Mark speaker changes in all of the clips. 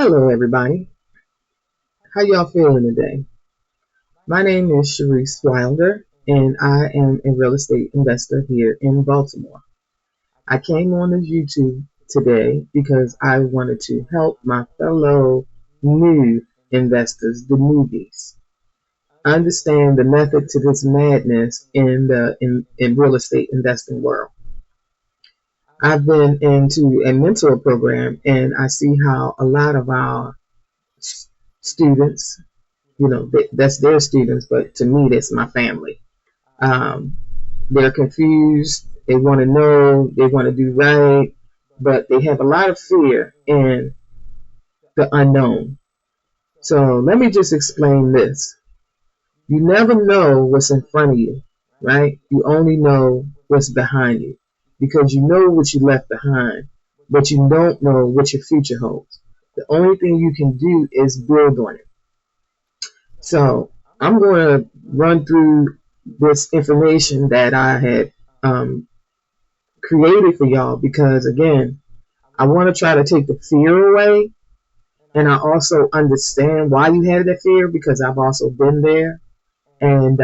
Speaker 1: Hello, everybody. How y'all feeling today? My name is Sharice Wilder, and I am a real estate investor here in Baltimore. I came on this YouTube today because I wanted to help my fellow new investors, the newbies, understand the method to this madness in real estate investing world. I've been into a mentor program, and I see how a lot of our students, that's their students, but to me, that's my family. Um, they're confused. They want to know. They want to do right, but they have a lot of fear in the unknown. So let me just explain this. You never know what's in front of you, right? You only know what's behind you because you know what you left behind, but you don't know what your future holds. The only thing you can do is build on it. So I'm going to run through this information that I had um, created for y'all because, again, I want to try to take the fear away. And I also understand why you had that fear because I've also been there. And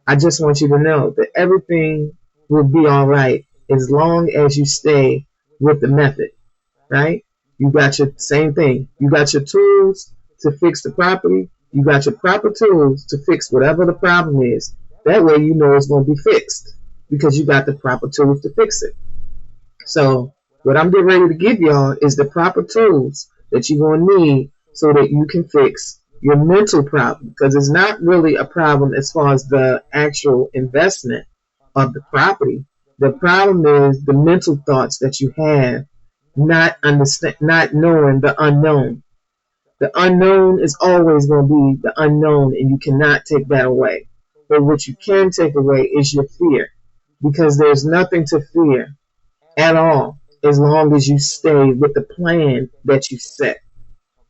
Speaker 1: I just want you to know that everything will be all right as long as you stay with the method, right? You got your same thing. You got your tools to fix the property. You got your proper tools to fix whatever the problem is. That way you know it's going to be fixed because you got the proper tools to fix it. So what I'm getting ready to give y'all is the proper tools that you're going to need so that you can fix your mental problem, because it's not really a problem as far as the actual investment of the property. The problem is the mental thoughts that you have, not knowing the unknown. The unknown is always going to be the unknown, and you cannot take that away. But what you can take away is your fear, because there's nothing to fear at all as long as you stay with the plan that you set.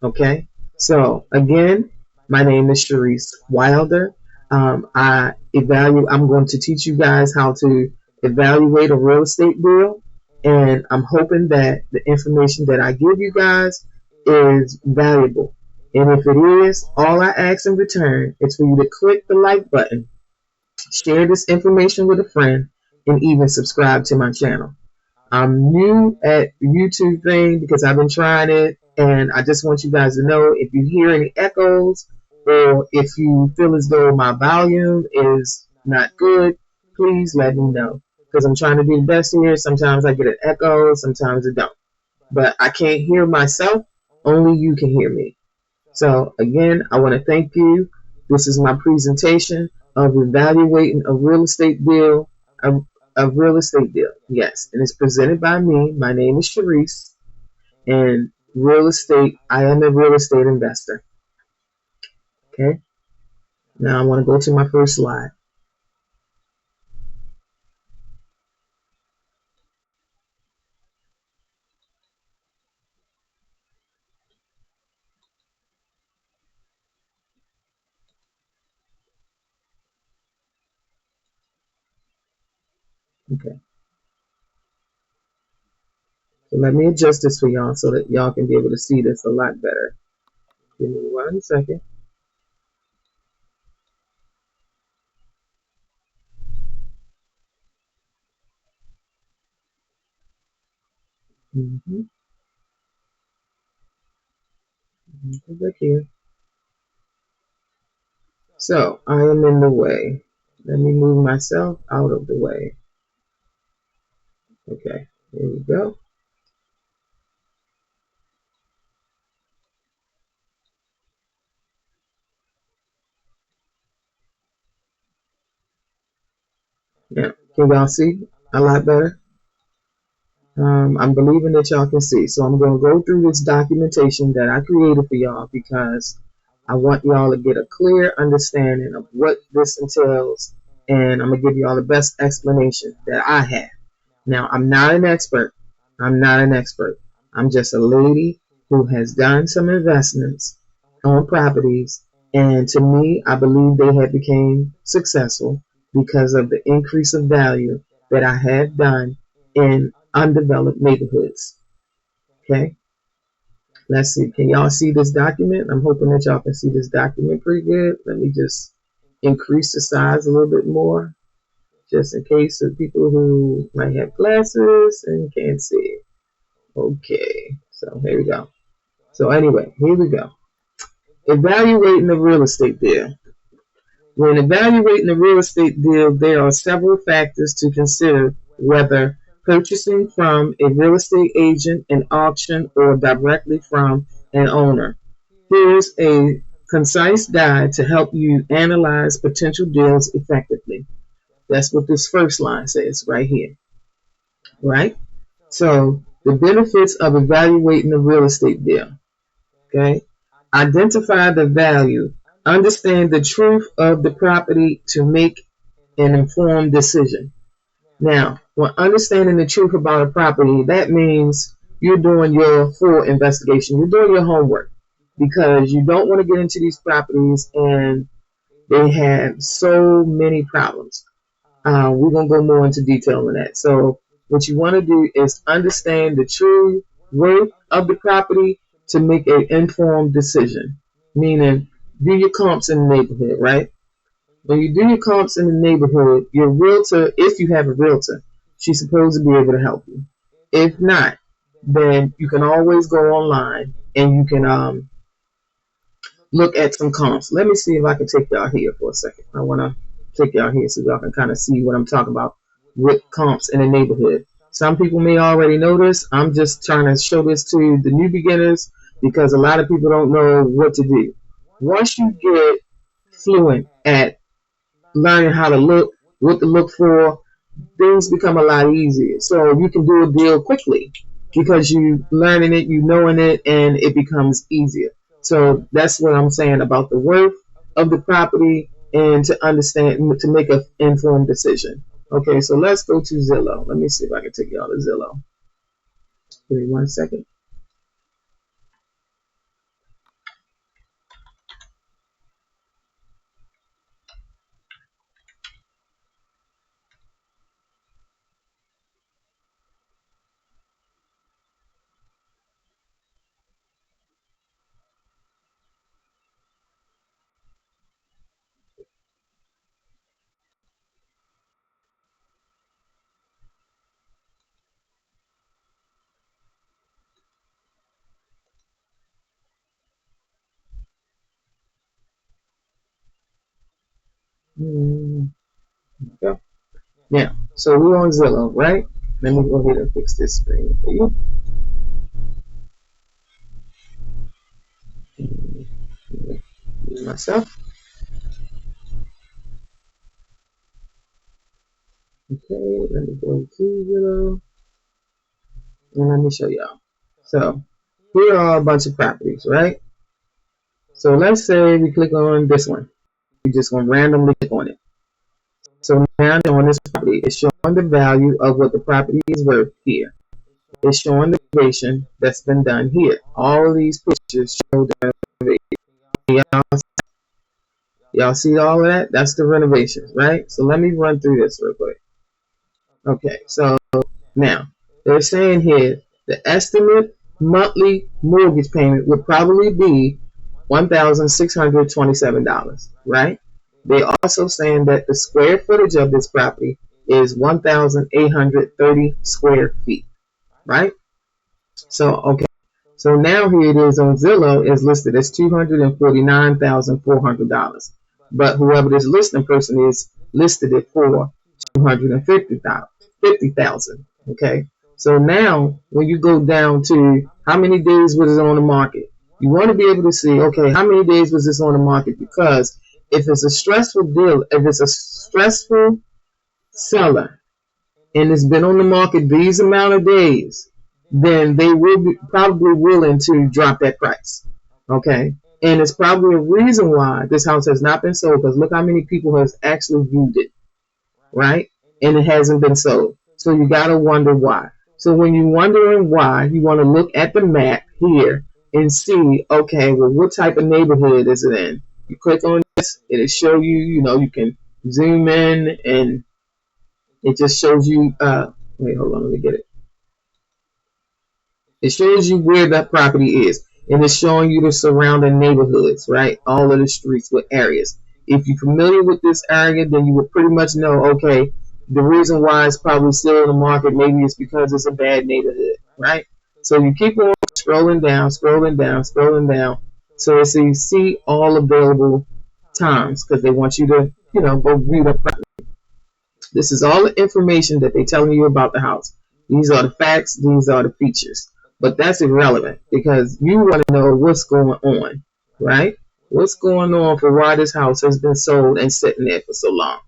Speaker 1: Okay? So, again, my name is Sharice Wilder. I'm going to teach you guys how to evaluate a real estate deal, and I'm hoping that the information that I give you guys is valuable. And if it is, all I ask in return is for you to click the like button, share this information with a friend, and even subscribe to my channel. I'm new at the YouTube thing because I've been trying it, and I just want you guys to know if you hear any echoes or if you feel as though my volume is not good, please let me know because I'm trying to do the best here. Sometimes I get an echo, sometimes I don't. But I can't hear myself, only you can hear me. So again, I want to thank you. This is my presentation of evaluating a real estate deal, a real estate deal. Yes, and it's presented by me. My name is Sharice, and real estate. I am a real estate investor. Okay. Now I want to go to my first slide. Okay. So let me adjust this for y'all so that y'all can be able to see this a lot better. Give me 1 second. Mm-hmm. Go back here. So I am in the way. Let me move myself out of the way. Okay, here we go. Now, can y'all see a lot better? I'm believing that y'all can see. So I'm going to go through this documentation that I created for y'all because I want y'all to get a clear understanding of what this entails. And I'm going to give y'all the best explanation that I have. Now, I'm not an expert. I'm not an expert. I'm just a lady who has done some investments on properties. And to me, I believe they have become successful because of the increase of value that I have done in undeveloped neighborhoods. Okay. Let's see. Can y'all see this document? I'm hoping that y'all can see this document pretty good. Let me just increase the size a little bit more, just in case of people who might have glasses and can't see it. Okay, so here we go. So anyway, here we go. Evaluating the real estate deal. When evaluating the real estate deal, there are several factors to consider, whether purchasing from a real estate agent, an auction, or directly from an owner. Here's a concise guide to help you analyze potential deals effectively. That's what this first line says right here, right? So the benefits of evaluating the real estate deal. Okay. Identify the value. Understand the truth of the property to make an informed decision. Now, when understanding the truth about a property, that means you're doing your full investigation. You're doing your homework because you don't want to get into these properties and they have so many problems. We're going to go more into detail on that. So what you want to do is understand the true worth of the property to make an informed decision, meaning do your comps in the neighborhood, right? When you do your comps in the neighborhood, your realtor, if you have a realtor, she's supposed to be able to help you. If not, then you can always go online and you can look at some comps. Let me see if I can take y'all here for a second. I want to take y'all here so y'all can kind of see what I'm talking about with comps in the neighborhood. Some people may already know this. I'm just trying to show this to the new beginners because a lot of people don't know what to do. Once you get fluent at learning how to look, what to look for, things become a lot easier. So you can do a deal quickly because you learning it, you knowing it, and it becomes easier. So that's what I'm saying about the worth of the property and to understand, to make an informed decision. Okay, so let's go to Zillow. Let me see if I can take y'all to Zillow. Give me 1 second. Yeah. Now, so we're on Zillow, right? Let me go ahead and fix this screen for you. Myself. Okay, let me go to Zillow and let me show y'all. So here are a bunch of properties, right? So let's say we click on this one. We're just going to randomly click on it. So now on this property, it's showing the value of what the property is worth here. It's showing the renovation that's been done here. All of these pictures show the renovation. Y'all see all of that? That's the renovations, right? So let me run through this real quick. Okay, so now they're saying here the estimate monthly mortgage payment would probably be $1,627, right? They also saying that the square footage of this property is 1,830 square feet, right? So, okay. So now here it is on Zillow is listed as $249,400. But whoever this listing person is listed it for $250,000. Okay. So now when you go down to how many days was it on the market, you want to be able to see, okay, how many days was this on the market? Because if it's a stressful deal, if it's a stressful seller and it's been on the market these amount of days, then they will be probably willing to drop that price. Okay. And it's probably a reason why this house has not been sold, because look how many people has actually viewed it, right? And it hasn't been sold. So you got to wonder why. So when you're wondering why, you want to look at the map here and see, okay, well, what type of neighborhood is it in? You click on this, it'll show you, you can zoom in and it just shows you, wait, hold on, let me get it. It shows you where that property is. and it's showing you the surrounding neighborhoods, right? All of the streets with areas. If you're familiar with this area, then you would pretty much know, okay, the reason why it's probably still in the market, maybe it's because it's a bad neighborhood, right? So you keep on scrolling down, scrolling down, scrolling down. So you see all available times because they want you to, go view the property. This is all the information that they're telling you about the house. These are the facts, these are the features. But that's irrelevant because you want to know what's going on, right? What's going on for why this house has been sold and sitting there for so long.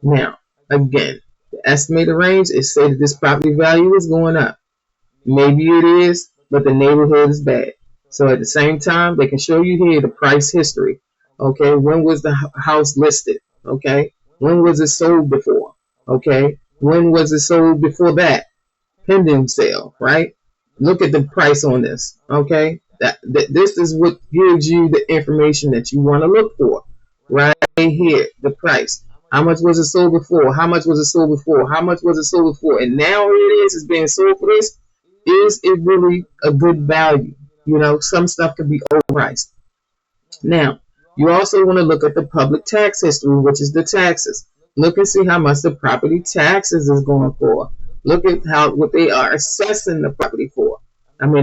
Speaker 1: Now, again, the estimated range is say that this property value is going up. Maybe it is, but the neighborhood is bad. So at the same time, they can show you here the price history. Okay, when was the house listed? Okay, when was it sold before? Okay, when was it sold before that? Pending sale, right? Look at the price on this. Okay, this is what gives you the information that you want to look for. Right here, the price. How much was it sold before? How much was it sold before? How much was it sold before? And now here it is, it's being sold for this. Is it really a good value? Some stuff can be overpriced. Now, you also want to look at the public tax history, which is the taxes. Look and see how much the property taxes is going for. Look at what they are assessing the property for.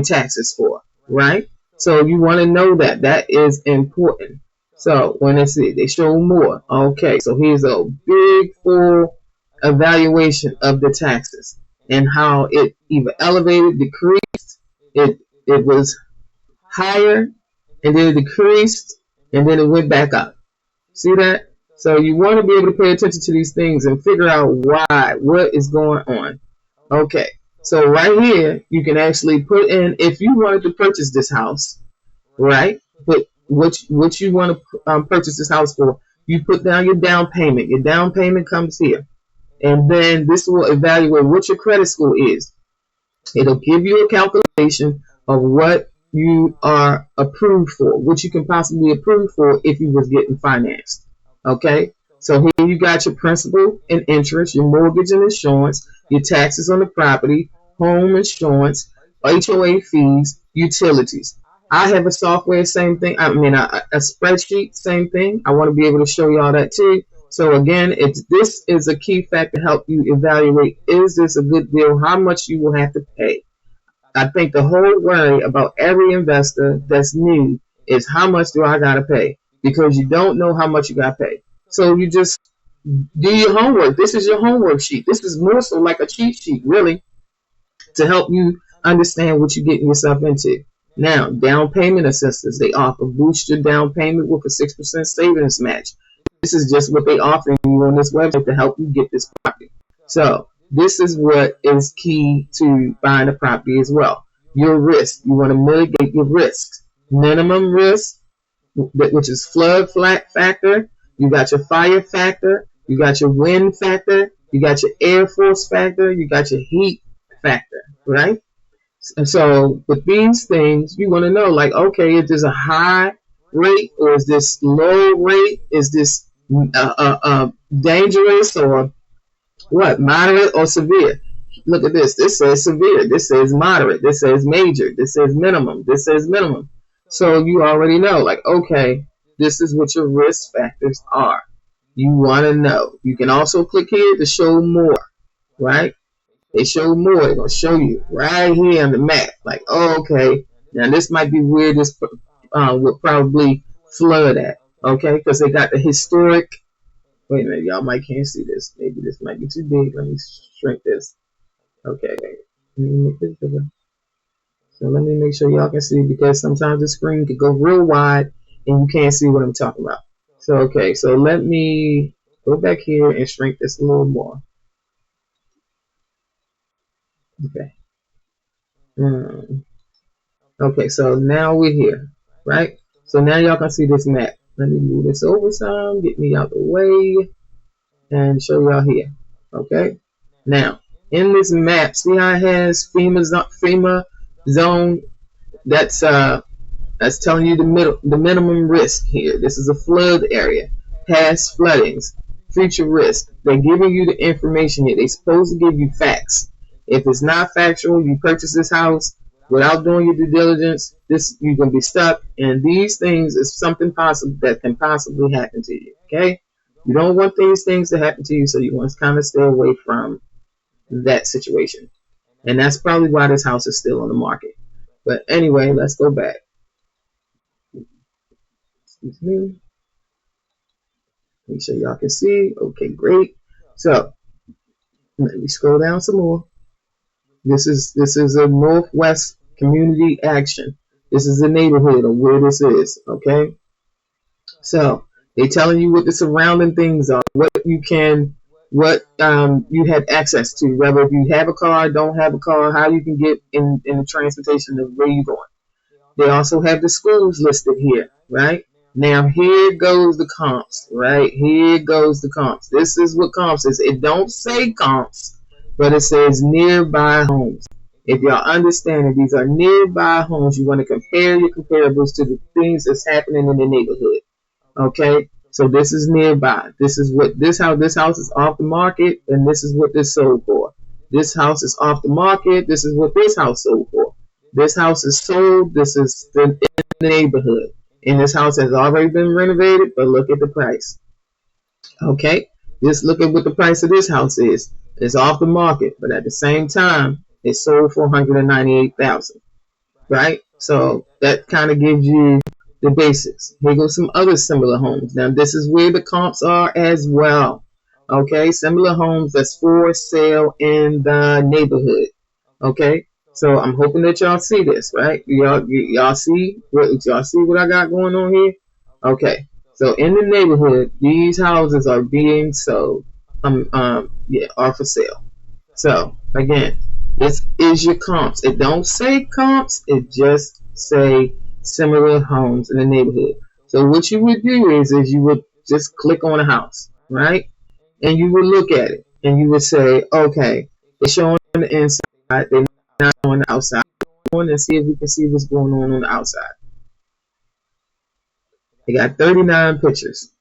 Speaker 1: Taxes for, right? So you want to know that. That is important. So when they show more. Okay, so here's a big full evaluation of the taxes and how it either elevated, decreased, it was higher, and then it decreased, and then it went back up. See that? So you want to be able to pay attention to these things and figure out what is going on. Okay, so right here, you can actually put in, if you wanted to purchase this house, right? But what you want to purchase this house for, you put down your down payment. Your down payment comes here. And then this will evaluate what your credit score is. It'll give you a calculation of what you are approved for, what you can possibly approve for if you was getting financed. Okay, so here you got your principal and interest, your mortgage and insurance, your taxes on the property, home insurance, HOA fees, utilities. I have a software, same thing. A spreadsheet, same thing. I want to be able to show you all that too. So again, this is a key factor to help you evaluate, is this a good deal? How much you will have to pay? I think the whole worry about every investor that's new is how much do I got to pay? Because you don't know how much you got to pay. So you just do your homework. This is your homework sheet. This is more so like a cheat sheet, really, to help you understand what you're getting yourself into. Now, down payment assistance. They offer boost your down payment with a 6% savings match. This is just what they offer you on this website to help you get this property. So this is what is key to buying a property as well. Your risk. You want to mitigate your risks. Minimum risk, which is flood factor. You got your fire factor. You got your wind factor. You got your air force factor. You got your heat factor, right? And so with these things, you want to know, like, okay, is this a high rate or is this low rate? Is this dangerous or what? Moderate or severe? Look at this. This says severe. This says moderate. This says major. This says minimum. This says minimum. So you already know, like, okay, this is what your risk factors are. You want to know. You can also click here to show more, right? They show more. They're going to show you right here on the map. Like, oh, okay, now this might be where this would probably flood at, okay? Because they got the historic. Wait a minute, y'all might can't see this. Maybe this might be too big. Let me shrink this. Okay, let me make this bigger. So let me make sure y'all can see, because sometimes the screen can go real wide and you can't see what I'm talking about. So, okay, so let me go back here and shrink this a little more. Okay. Okay, so now we're here, right? So now y'all can see this map. Let me move this over some, get me out the way, and show y'all here. Okay. Now, in this map, see how it has FEMA zone? That's telling you the minimum risk here. This is a flood area, past floodings, future risk. They're giving you the information here. They're supposed to give you facts. If it's not factual, you purchase this house, without doing your due diligence, this you're gonna be stuck. And these things is something possible that can possibly happen to you. Okay, you don't want these things to happen to you, so you want to kind of stay away from that situation. And that's probably why this house is still on the market. But anyway, let's go back. Excuse me. Make sure y'all can see. Okay, great. So let me scroll down some more. This is a Northwest Community Action. This is the neighborhood of where this is. Okay. So they're telling you what the surrounding things are, what you have access to, whether if you have a car, don't have a car, how you can get in the transportation of where you're going. They also have the schools listed here, right? Now here goes the comps, right? Here goes the comps. This is what comps is. It don't say comps, but it says nearby homes. If y'all understand that these are nearby homes, you want to compare your comparables to the things that's happening in the neighborhood. Okay, so this is nearby. This house is off the market, and this is what this sold for. This house is off the market. This is what this house sold for. This house is sold. This is in the neighborhood. And this house has already been renovated, but look at the price. Okay, just look at what the price of this house is. It's off the market, but at the same time, it sold for $198,000. Right? So that kind of gives you the basics. Here goes some other similar homes. Now this is where the comps are as well. Okay, similar homes that's for sale in the neighborhood. Okay. So I'm hoping that y'all see this, right? Y'all see what I got going on here? Okay. So in the neighborhood, these houses are being sold. Are for sale. So again, this is your comps. It don't say comps. It just say similar homes in the neighborhood. So what you would do is you would just click on a house, right? And you would look at it, and you would say, okay, it's showing on the inside. They're not on the outside. Go on and see if we can see what's going on the outside. They got 39 pictures.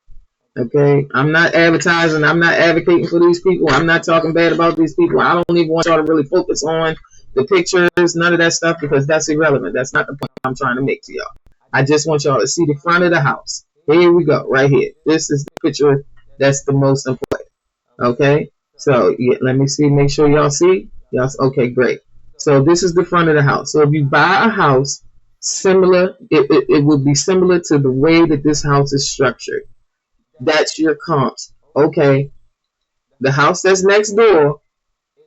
Speaker 1: Okay, I'm not advertising. I'm not advocating for these people. I'm not talking bad about these people. I don't even want y'all to really focus on the pictures, none of that stuff, because that's irrelevant. That's not the point I'm trying to make to y'all. I just want y'all to see the front of the house. Here we go, right here. This is the picture that's the most important. Okay, so let me see, make sure y'all see. Okay, great. So this is the front of the house. So if you buy a house similar, it would be similar to the way that this house is structured. That's your comps. Okay, the house that's next door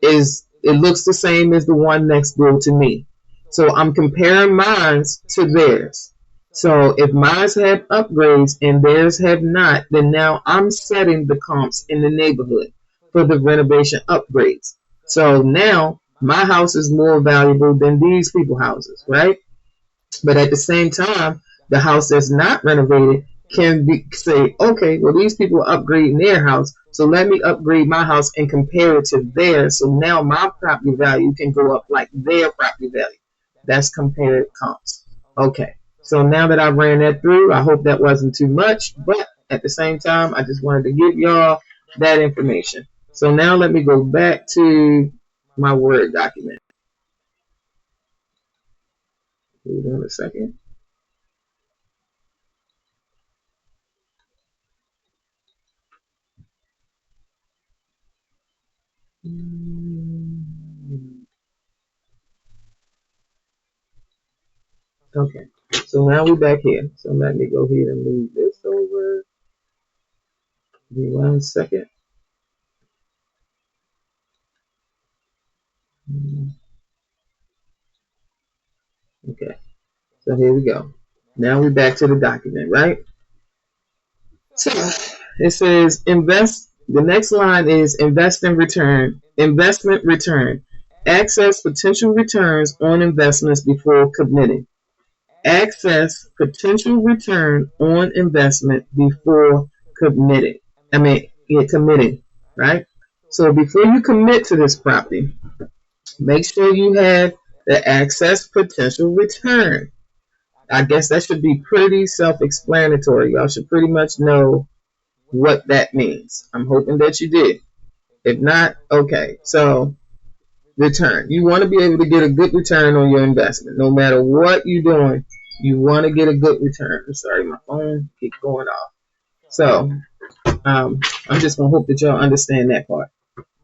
Speaker 1: it looks the same as the one next door to me. So I'm comparing mine to theirs. So if mine have upgrades and theirs have not, then now I'm setting the comps in the neighborhood for the renovation upgrades. So now my house is more valuable than these people's houses, right? But at the same time, the house that's not renovated can say, okay, well, these people are upgrading their house, so let me upgrade my house and compare it to theirs. So now my property value can go up like their property value. That's compared comps. Okay, so now that I ran that through, I hope that wasn't too much, but at the same time, I just wanted to give y'all that information. So now let me go back to my Word document. Hold on a second. Okay, so now we're back here. So let me go ahead and move this over. Give me 1 second. Okay, so here we go. Now we're back to the document, right? So it says invest. The next line is investment return. Access potential returns on investments before committing. Access potential return on investment before committing. Committing, right? So before you commit to this property, make sure you have the access potential return. I guess that should be pretty self-explanatory. Y'all should pretty much know what that means. I'm hoping that you did. If not, okay. So return. You want to be able to get a good return on your investment. No matter what you're doing, you want to get a good return. I'm sorry, my phone keeps going off. So I'm just going to hope that y'all understand that part.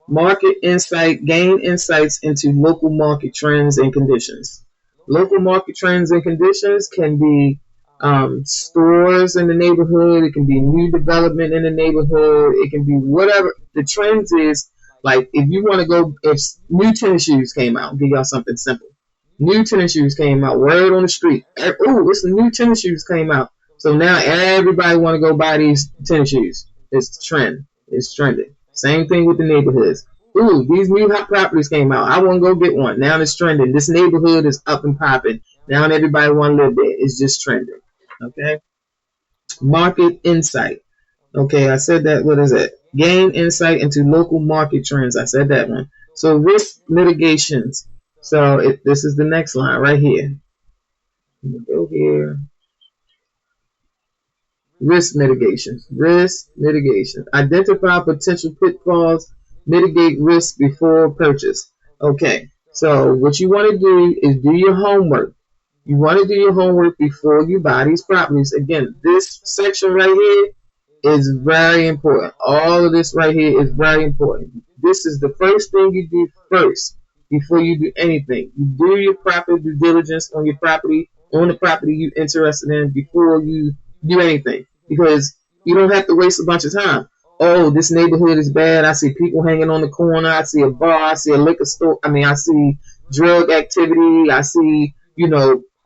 Speaker 1: Market insight, gain insights into local market trends and conditions. Local market trends and conditions can be stores in the neighborhood. It can be new development in the neighborhood. It can be whatever. The trends is like if you want to go, if new tennis shoes came out, I'll give y'all something simple. New tennis shoes came out. Word on the street. Oh, it's the new tennis shoes came out. So now everybody want to go buy these tennis shoes. It's the trend. It's trending. Same thing with the neighborhoods. Ooh, these new hot properties came out. I want to go get one. Now it's trending. This neighborhood is up and popping. Now everybody want to live there. It's just trending. Okay. Market insight. Okay, I said that. What is it? Gain insight into local market trends. I said that one. So risk mitigations. So this is the next line right here. Let me go here. Risk mitigation. Risk mitigation. Identify potential pitfalls. Mitigate risk before purchase. Okay, so what you want to do is do your homework. You want to do your homework before you buy these properties. Again, this section right here is very important. All of this right here is very important. This is the first thing you do first before you do anything. You do your proper due diligence on your property, on the property you're interested in before you do anything. Because you don't have to waste a bunch of time. Oh, this neighborhood is bad. I see people hanging on the corner. I see a bar. I see a liquor store. I see drug activity. I see,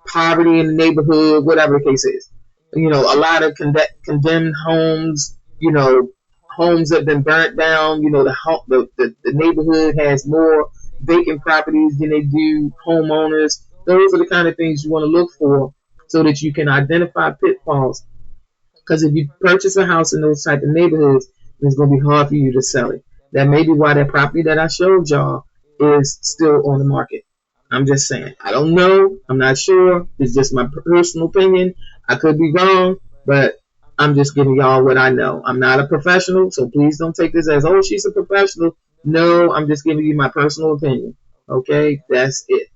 Speaker 1: poverty in the neighborhood, whatever the case is. A lot of condemned homes, homes that have been burnt down. The neighborhood has more vacant properties than they do homeowners. Those are the kind of things you want to look for so that you can identify pitfalls. Because if you purchase a house in those type of neighborhoods, it's going to be hard for you to sell it. That may be why that property that I showed y'all is still on the market. I'm just saying. I don't know. I'm not sure. It's just my personal opinion. I could be wrong, but I'm just giving y'all what I know. I'm not a professional, so please don't take this as, oh, she's a professional. No, I'm just giving you my personal opinion. Okay? That's it.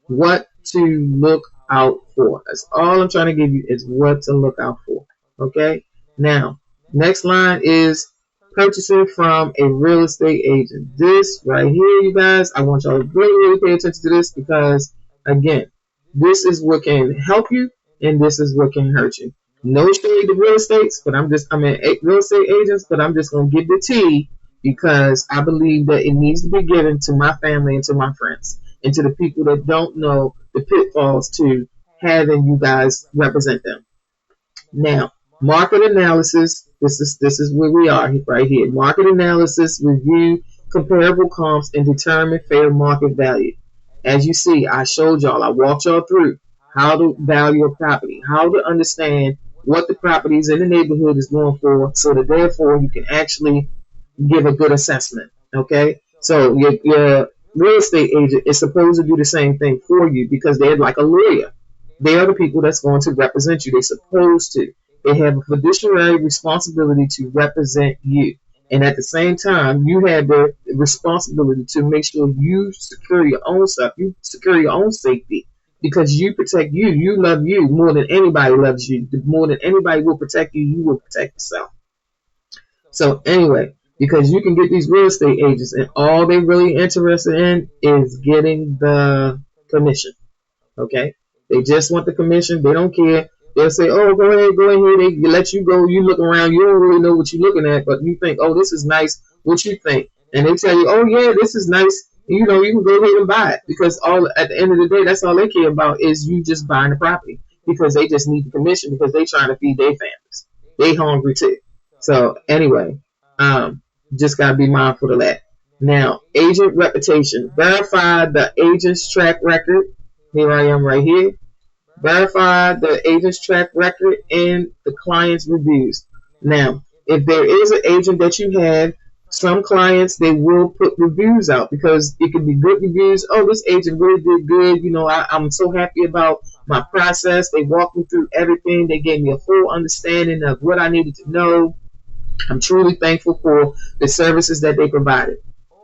Speaker 1: What to look out for. That's all I'm trying to give you is what to look out for. Okay? Now, next line is purchasing from a real estate agent. This right here, you guys, I want y'all to really pay attention to this because, again, this is what can help you and this is what can hurt you. No shade to real estates, but real estate agents, but I'm just going to give the tea because I believe that it needs to be given to my family and to my friends and to the people that don't know the pitfalls to having you guys represent them. Now, market analysis, this is where we are right here. Market analysis, review comparable comps and determine fair market value. As you see, I showed y'all, I walked y'all through how to value a property, how to understand what the properties in the neighborhood is going for so that therefore you can actually give a good assessment. Okay? So your real estate agent is supposed to do the same thing for you because they're like a lawyer. They are the people that's going to represent you. They're supposed to. They have a fiduciary responsibility to represent you. And at the same time, you have the responsibility to make sure you secure your own stuff. You secure your own safety because you protect you. You love you more than anybody loves you. More than anybody will protect you, you will protect yourself. So anyway, because you can get these real estate agents and all they're really interested in is getting the commission. Okay? They just want the commission. They don't care. They'll say, oh, go ahead. They let you go. You look around. You don't really know what you're looking at, but you think, oh, this is nice. What you think? And they tell you, oh, yeah, this is nice. And, you can go ahead and buy it because at the end of the day, that's all they care about is you just buying the property because they just need the commission because they're trying to feed their families. They hungry too. So anyway, just got to be mindful of that. Now, agent reputation. Verify the agent's track record. Here I am right here. Verify the agent's track record and the client's reviews. Now, if there is an agent that you have, some clients, they will put reviews out because it could be good reviews. Oh, this agent really did good. I'm so happy about my process. They walked me through everything. They gave me a full understanding of what I needed to know. I'm truly thankful for the services that they provided.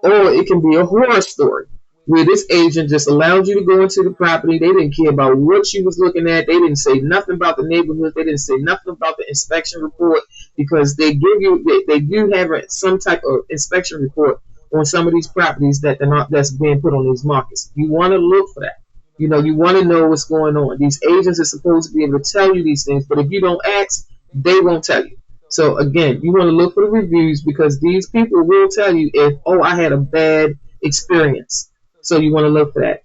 Speaker 1: Or it can be a horror story where this agent just allowed you to go into the property. They didn't care about what you was looking at. They didn't say nothing about the neighborhood. They didn't say nothing about the inspection report, because they give you, they do have some type of inspection report on some of these properties that they're not, that's being put on these markets. You want to look for that. You know, you want to know what's going on. These agents are supposed to be able to tell you these things, but if you don't ask, they won't tell you. So again, you want to look for the reviews, because these people will tell you if, oh, I had a bad experience. So you want to look for that.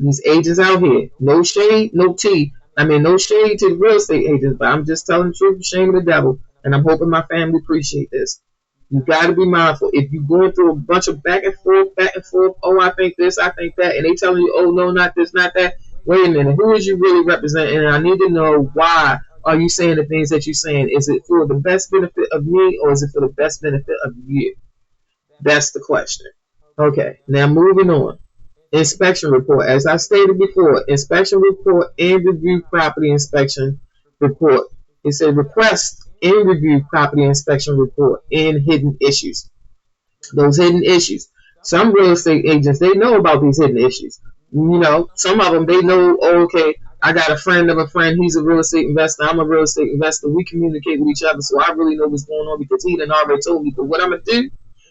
Speaker 1: These agents out here, no shade, no tea. I mean, no shade to the real estate agents, but I'm just telling the truth, shame of the devil. And I'm hoping my family appreciate this. You got to be mindful. If you're going through a bunch of back and forth, oh, I think this, I think that, and they telling you, oh, no, not this, not that. Wait a minute, who is you really representing? And I need to know, why are you saying the things that you're saying? Is it for the best benefit of me, or is it for the best benefit of you? That's the question. Okay, now moving on. Inspection report. As I stated before, inspection report and review property inspection report. It said request and review property inspection report and hidden issues. Those hidden issues. Some real estate agents, they know about these hidden issues. You know, some of them, they know, oh, okay, I got a friend of a friend. He's a real estate investor. I'm a real estate investor. We communicate with each other, so I really know what's going on, because he done already told me. But what I'm going to do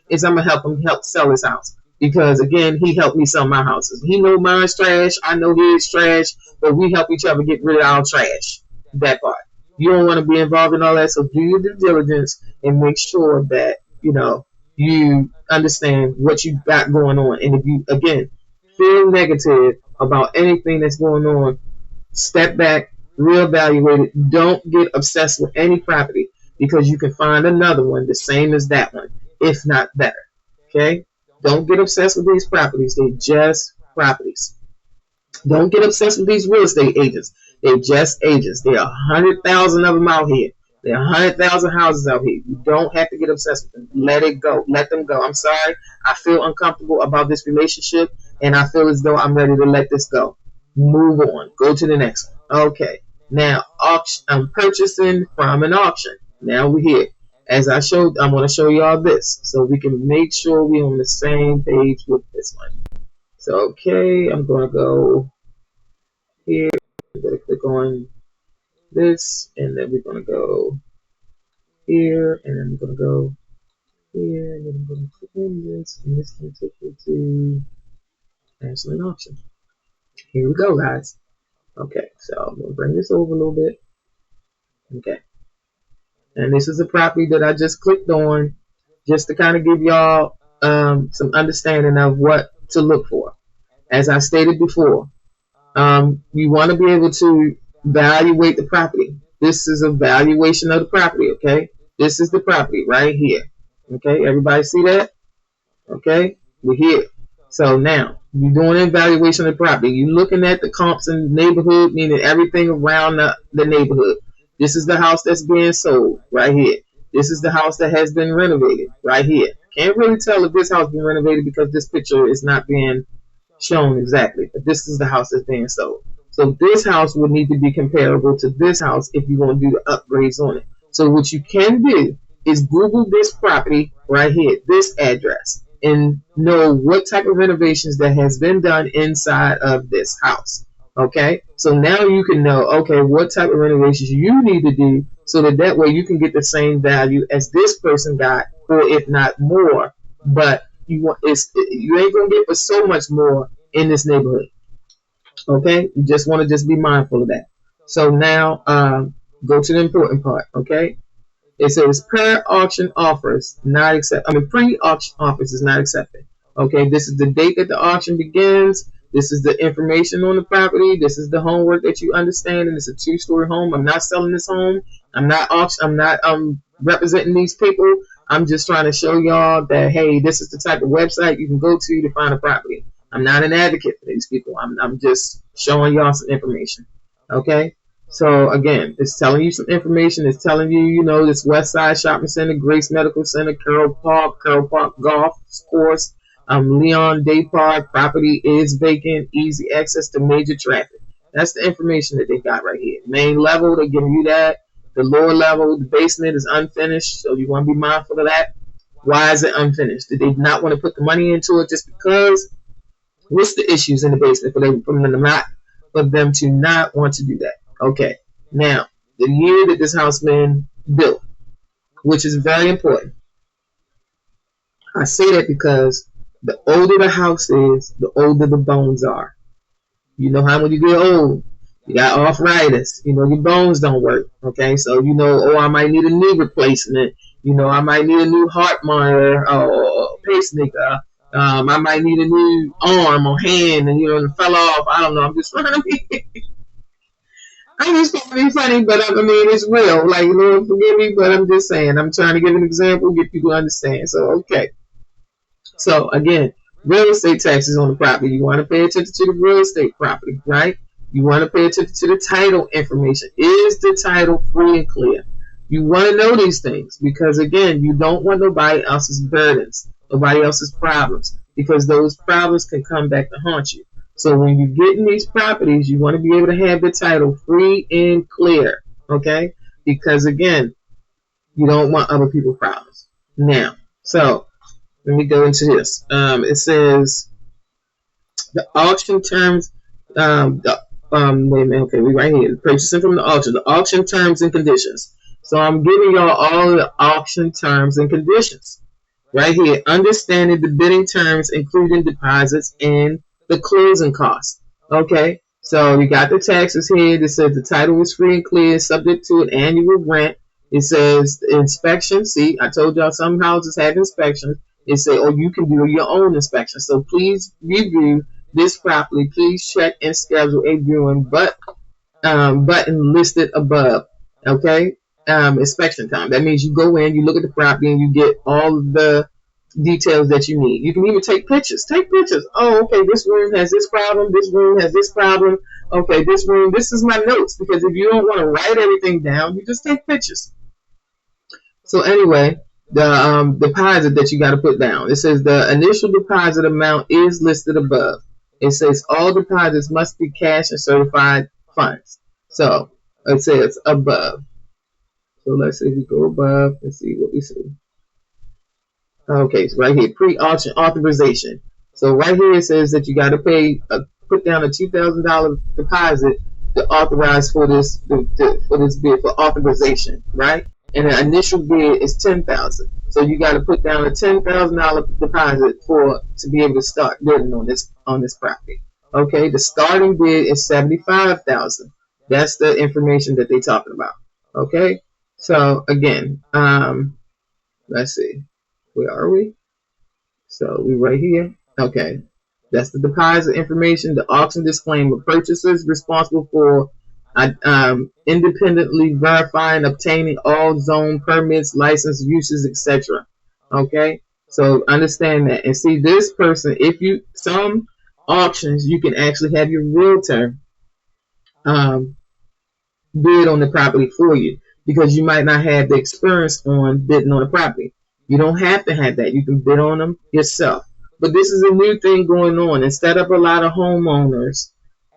Speaker 1: is I'm going to help him sell his house. Because again, he helped me sell my houses. He know mine's trash. I know his trash, but we help each other get rid of our trash. That part. You don't want to be involved in all that. So do your due diligence and make sure that, you know, you understand what you got going on. And if you, again, feel negative about anything that's going on, step back, reevaluate it. Don't get obsessed with any property, because you can find another one the same as that one, if not better. Okay? Don't get obsessed with these properties. They're just properties. Don't get obsessed with these real estate agents. They're just agents. There are 100,000 of them out here. There are 100,000 houses out here. You don't have to get obsessed with them. Let it go. Let them go. I'm sorry. I feel uncomfortable about this relationship, and I feel as though I'm ready to let this go. Move on. Go to the next one. Okay. Now, auction. I'm purchasing from an auction. Now we're here. As I showed, I'm going to show you all this, so we can make sure we're on the same page with this one. So, okay, I'm going to go here. I'm going to click on this, and then we're going to go here, and then we're going to go here, and then I'm going to click on this, and this can take you to actually an auction. Here we go, guys. Okay, so I'm going to bring this over a little bit. Okay. And this is a property that I just clicked on, just to kind of give y'all some understanding of what to look for. As I stated before, you want to be able to evaluate the property. This is a valuation of the property, okay? This is the property right here. Okay, everybody see that? Okay, we're here. So now, you're doing an evaluation of the property. You're looking at the comps in the neighborhood, meaning everything around the neighborhood. This is the house that's being sold right here. This is the house that has been renovated right here. Can't really tell if this house has been renovated because this picture is not being shown exactly. But this is the house that's being sold. So this house would need to be comparable to this house if you want to do the upgrades on it. So what you can do is Google this property right here, this address, and know what type of renovations that has been done inside of this house. Okay, so now you can know, okay, what type of renovations you need to do, so that way you can get the same value as this person got, or if not more. But you ain't gonna get for so much more in this neighborhood. Okay, you just want to just be mindful of that. So now go to the important part. Okay, it says pre-auction offers not accept. Pre-auction offers is not accepted. Okay, this is the date that the auction begins. This is the information on the property. This is the homework that you understand, and it's a 2-story home. I'm not selling this home. I'm not representing these people. I'm just trying to show y'all that, hey, this is the type of website you can go to find a property. I'm not an advocate for these people. I'm just showing y'all some information. Okay? So again, it's telling you some information. It's telling you, you know, this West Side Shopping Center, Grace Medical Center, Carroll Park Golf Course, Leon Day Park, property is vacant, easy access to major traffic. That's the information that they got right here. Main level, they're giving you that. The lower level, the basement is unfinished, so you want to be mindful of that. Why is it unfinished? Did they not want to put the money into it just because? What's the issues in the basement for them to not want to do that? Okay. Now, the year that this house been built, which is very important. I say that because the older the house is, the older the bones are. You know how when you get old, you got arthritis. You know your bones don't work. Okay, so you know, oh, I might need a knee replacement. You know, I might need a new heart monitor or pacemaker. I might need a new arm or hand, and you know, it fell off. I don't know. I'm just trying to be. I'm just trying to be funny, but I mean, it's real. Like, Lord, forgive me, but I'm just saying. I'm trying to give an example, get people to understand. So, okay. So again, real estate taxes on the property. You want to pay attention to the real estate property, right? You want to pay attention to the title information. Is the title free and clear? You want to know these things because again, you don't want nobody else's burdens, nobody else's problems, because those problems can come back to haunt you. So when you get in these properties, you want to be able to have the title free and clear, okay? Because again, you don't want other people's problems. Now, so let me go into this. It says the auction terms. Wait a minute. Okay, we right here. Purchasing from the auction. The auction terms and conditions. So I'm giving y'all all the auction terms and conditions right here. Understanding the bidding terms, including deposits and the closing costs. Okay. So you got the taxes here. That says the title is free and clear, subject to an annual rent. It says inspection. See, I told y'all some houses have inspections. It say, oh, you can do your own inspection. So please review this properly. Please check and schedule a viewing button listed above. Okay. Inspection time. That means you go in, you look at the property, and you get all of the details that you need. You can even take pictures. Take pictures. Oh, okay, this room has this problem. This room has this problem. Okay, this room, this is my notes. Because if you don't want to write everything down, you just take pictures. So anyway, the deposit that you got to put down. It says the initial deposit amount is listed above. It says all deposits must be cash and certified funds. So it says above. So let's see if we go above and see what we see. Okay, so right here, pre-auction authorization. So right here it says that you got to put down a $2,000 deposit to authorize for this bid for authorization, right? And the initial bid is $10,000. So you got to put down a $10,000 deposit to be able to start bidding on this property. Okay, the starting bid is $75,000. That's the information that they're talking about. Okay, so again, let's see, where are we? So we right here. Okay, that's the deposit information. The auction disclaimer: purchasers responsible for independently verifying, obtaining all zone permits, license uses, etc. Okay, so understand that and see this person. Some auctions you can actually have your realtor bid on the property for you because you might not have the experience on bidding on the property. You don't have to have that. You can bid on them yourself. But this is a new thing going on. Instead of a lot of homeowners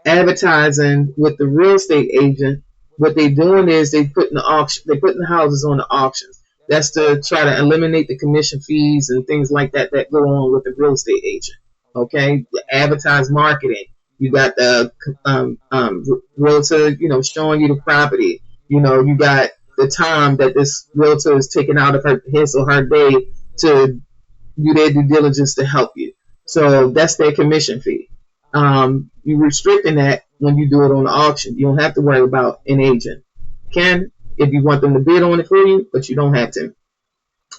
Speaker 1: advertising with the real estate agent, what they're doing is they're putting the houses on the auctions. That's to try to eliminate the commission fees and things like that go on with the real estate agent. Okay, the advertised marketing. You got the realtor, showing you the property. You got the time that this realtor is taking out of his or her day to do their due diligence to help you. So that's their commission fee. You're restricting that when you do it on the auction. You don't have to worry about an agent. Can if you want them to bid on it for you, but you don't have to.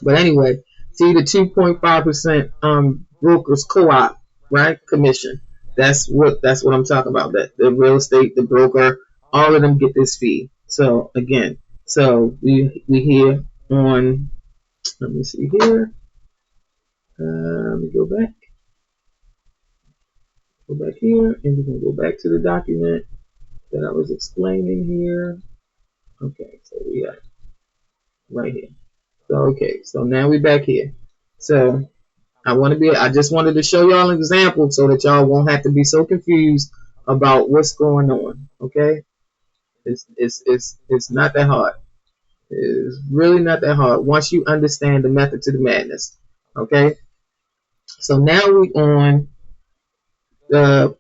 Speaker 1: But anyway, see the 2.5% brokers co-op, right? Commission. That's what I'm talking about. That the real estate, the broker, all of them get this fee. So again, we here on. Let me see here. Let me go back. Go back here, and we're gonna go back to the document that I was explaining here. Okay, so we are right here. So okay, so now we're back here. So I just wanted to show y'all an example so that y'all won't have to be so confused about what's going on. Okay, it's not that hard. It's really not that hard once you understand the method to the madness. Okay, so now we on the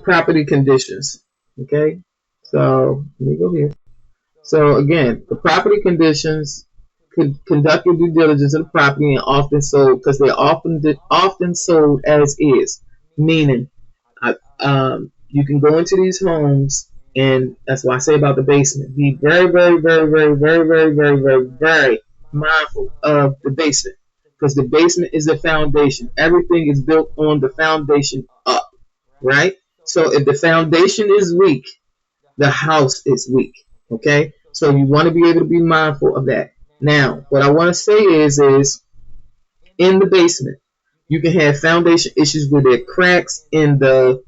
Speaker 1: property conditions. Okay, so let me go here. So again, the property conditions conduct your due diligence of the property and often sold because they're often sold as is, meaning you can go into these homes, and that's why I say about the basement. Be very, very, very, very, very, very, very, very, very mindful of the basement because the basement is the foundation. Everything is built on the foundation up, right? So if the foundation is weak, the house is weak. Okay, so you want to be able to be mindful of that. Now, what I want to say is in the basement, you can have foundation issues where there are cracks in the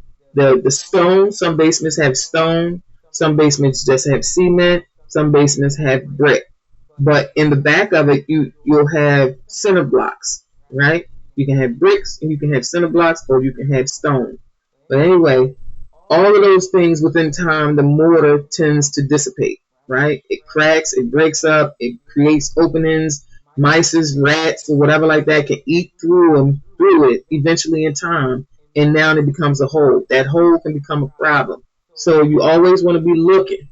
Speaker 1: stone. Some basements have stone. Some basements just have cement. Some basements have brick. But in the back of it, you'll have cinder blocks, right? You can have bricks and you can have cinder blocks, or you can have stone. But anyway, all of those things within time, the mortar tends to dissipate, right? It cracks, it breaks up, it creates openings. Mice, rats, or whatever like that can eat through it eventually in time, and now it becomes a hole. That hole can become a problem. So you always want to be looking.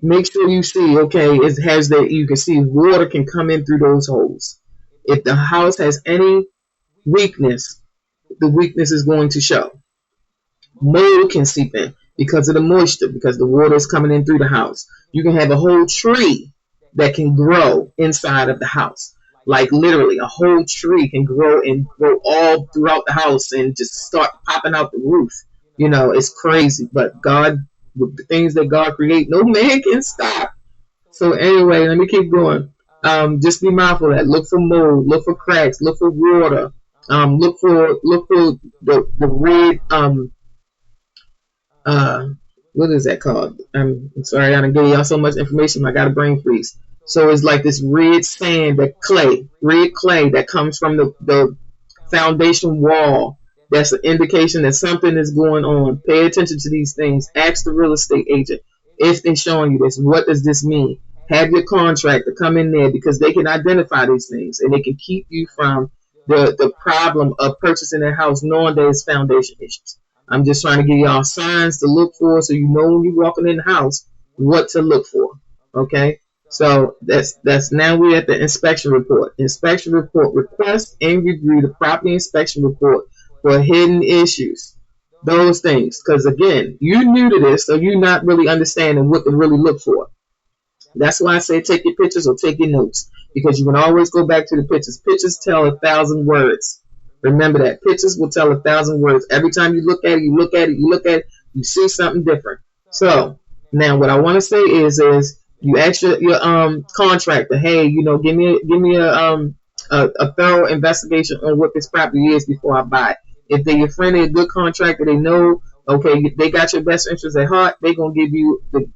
Speaker 1: Make sure you see, okay, it has that you can see water can come in through those holes. If the house has any weakness, the weakness is going to show. Mold can seep in because of the moisture, because the water is coming in through the house. You can have a whole tree that can grow inside of the house. Like literally, a whole tree can grow and grow all throughout the house and just start popping out the roof. You know, it's crazy. But God, with the things that God create, no man can stop. So anyway, let me keep going. Just be mindful of that. Look for mold, look for cracks, look for water. Look for the red what is that called? I'm sorry, I done gave y'all so much information. I got a brain freeze. So it's like this red sand, red clay that comes from the foundation wall. That's an indication that something is going on. Pay attention to these things. Ask the real estate agent if they're showing you this. What does this mean? Have your contractor come in there because they can identify these things and they can keep you from the problem of purchasing a house knowing there's foundation issues. I'm just trying to give y'all signs to look for so you know when you're walking in the house what to look for. Okay? So that's now we're at the inspection report. Inspection report, request and review the property inspection report for hidden issues. Those things. Because again, you're new to this, so you're not really understanding what to really look for. That's why I say take your pictures or take your notes. Because you can always go back to the pictures. Pictures tell 1,000 words. Remember that. Pictures will tell 1,000 words. Every time you look at it, you see something different. So, now what I want to say is you ask your contractor, hey, give me a thorough investigation on what this property is before I buy it. If they're your friend, they're a good contractor, they know, okay, they got your best interest at heart, they're going to give you the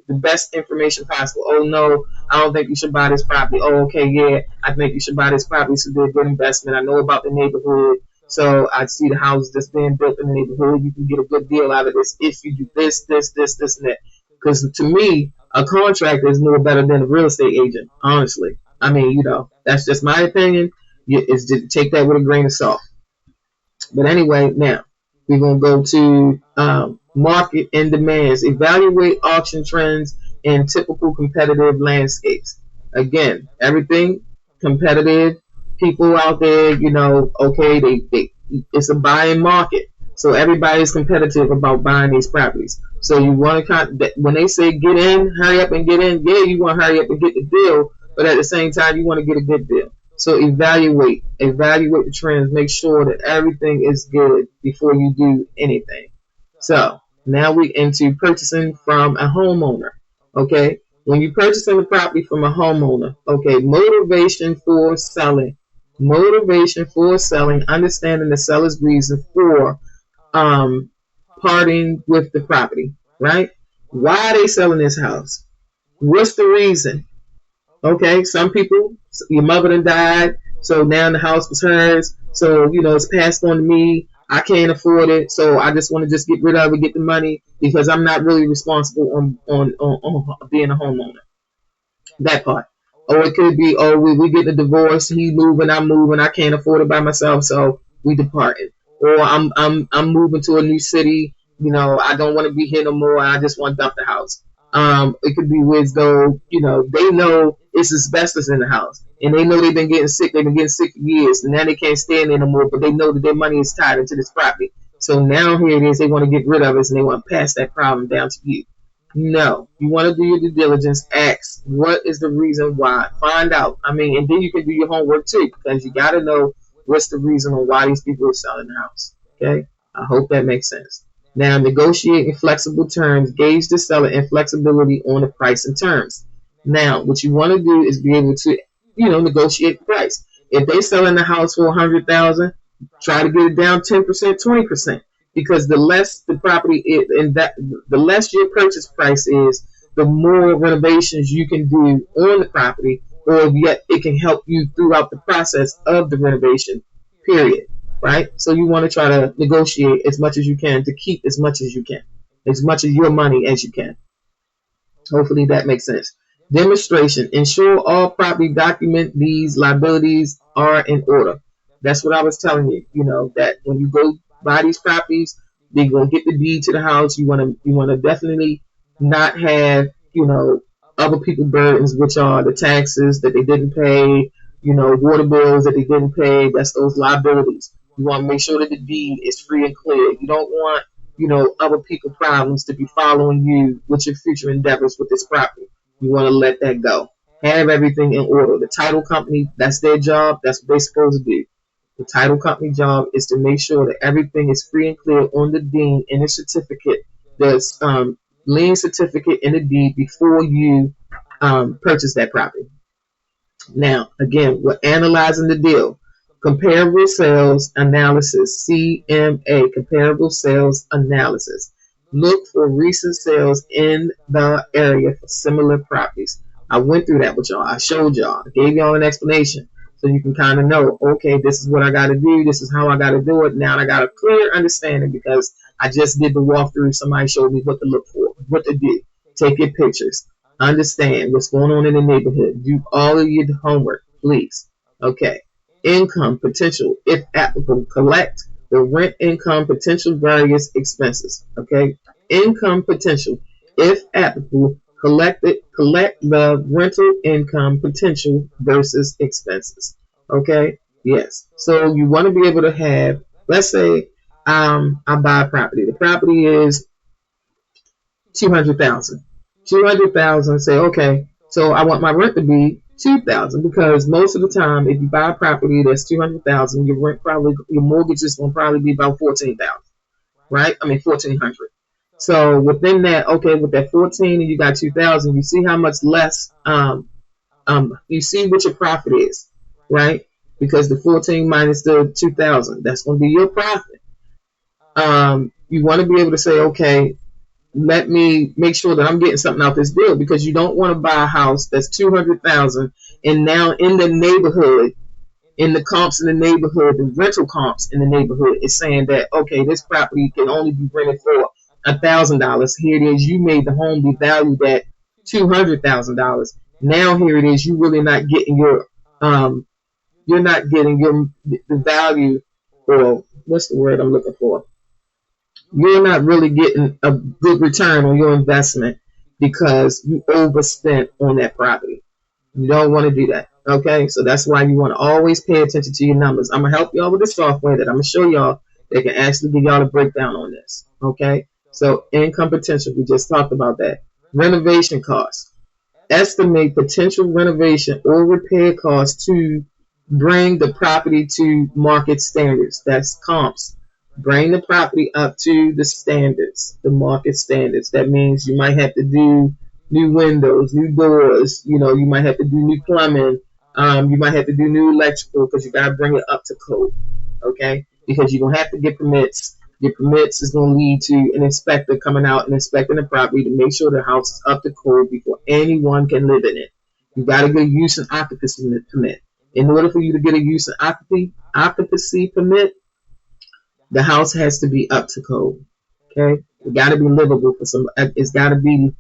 Speaker 1: best information possible. Oh no, I don't think you should buy this property. Oh, okay, yeah, I think you should buy this property. So they're a good investment. I know about the neighborhood, so I see the houses that's being built in the neighborhood. You can get a good deal out of this if you do this, and that. Because to me, a contractor is more better than a real estate agent. Honestly, I mean, that's just my opinion. Is to take that with a grain of salt. But anyway, now we're gonna go to market and demands. Evaluate auction trends and typical competitive landscapes. Again, everything competitive. People out there, okay, they it's a buying market, so everybody's competitive about buying these properties. So you want to when they say get in, hurry up and get in. Yeah, you want to hurry up and get the deal, but at the same time, you want to get a good deal. So evaluate the trends. Make sure that everything is good before you do anything. So now we into purchasing from a homeowner. Okay, when you're purchasing a property from a homeowner, okay, motivation for selling. Understanding the seller's reason for parting with the property, right? Why are they selling this house? What's the reason? Okay, some people, your mother done died, so now the house was hers, so it's passed on to me. I can't afford it, so I just want to just get rid of it, get the money, because I'm not really responsible on being a homeowner. That part. Or it could be, we get a divorce, he moving, I'm moving, I can't afford it by myself, so we departed. or I'm moving to a new city. You know, I don't want to be here no more. I just want to dump the house. It could be as though, you know, they know it's asbestos in the house, and they know they've been getting sick. They've been getting sick for years, and now they can't stand there no more. But they know that their money is tied into this property. So now here it is. They want to get rid of it, and they want to pass that problem down to you. No, you want to do your due diligence. Ask what is the reason why. Find out. I mean, and then you can do your homework too, because you got to know what's the reason on why these people are selling the house. Okay, I hope that makes sense. Now, negotiating flexible terms, gauge the seller and flexibility on the price and terms. Now, what you want to do is be able to, you know, negotiate the price. If they selling the house for $100,000, try to get it down 10%, 20%, because the less the property is, and that the less your purchase price is, the more renovations you can do on the property, or yet it can help you throughout the process of the renovation. Period. Right? So you want to try to negotiate as much as you can to keep as much as you can, as much of your money as you can. Hopefully that makes sense. Demonstration. Ensure all property document these liabilities are in order. That's what I was telling you. You know, that when you go buy these properties, they're gonna get the deed to the house. You wanna definitely not have, you know, other people's burdens, which are the taxes that they didn't pay, you know, water bills that they didn't pay. That's those liabilities. You want to make sure that the deed is free and clear. You don't want, you know, other people's problems to be following you with your future endeavors with this property. You want to let that go. Have everything in order. The title company, that's their job. That's what they're supposed to do. The title company job is to make sure that everything is free and clear on the deed and the certificate, the lien certificate and the deed before you purchase that property. Now, again, we're analyzing the deal. Comparable sales analysis, CMA, comparable sales analysis. Look for recent sales in the area for similar properties. I went through that with y'all. I showed y'all. I gave y'all an explanation so you can kind of know, okay, this is what I got to do. This is how I got to do it. Now I got a clear understanding because I just did the walkthrough. Somebody showed me what to look for, what to do. Take your pictures. Understand what's going on in the neighborhood. Do all of your homework, please. Okay. Income potential, if applicable, collect the rent income potential various expenses. Okay. Income potential, if applicable, collect the rental income potential versus expenses. Okay. Yes. So you want to be able to have, let's say, I buy a property. The property is $200,000. 200,000. Say, okay, so I want my rent to be 2,000 because most of the time, if you buy a property that's 200,000, your mortgage is going to probably be about 14,000, right? I mean 1,400. So within that, okay, with that 14 and you got 2,000, you see how much less, you see what your profit is, right? Because the 14 minus the 2,000, that's going to be your profit. You want to be able to say, okay, let me make sure that I'm getting something out this deal, because you don't want to buy a house that's 200,000 and now in the neighborhood, in the comps in the neighborhood, the rental comps in the neighborhood is saying that, okay, this property can only be rented for $1,000. Here it is, you made the home be valued at $200,000. Now here it is, you really not getting your you're not getting the value, or what's the word I'm looking for? You're not really getting a good return on your investment because you overspent on that property. You don't want to do that. Okay, so that's why you want to always pay attention to your numbers. I'm gonna help y'all with the software that I'm gonna show y'all that can actually give y'all a breakdown on this. Okay, so income potential, we just talked about that. Renovation costs. Estimate potential renovation or repair costs to bring the property to market standards. That's comps. Bring the property up to the standards, the market standards. That means you might have to do new windows, new doors. You know, you might have to do new plumbing. You might have to do new electrical because you got to bring it up to code. Okay, because you're gonna have to get permits. Your permits is going to lead to an inspector coming out and inspecting the property to make sure the house is up to code before anyone can live in it. You got to get a use and occupancy permit. In order for you to get a use and occupancy permit, the house has to be up to code. Okay, it got to be livable for some. It's got to be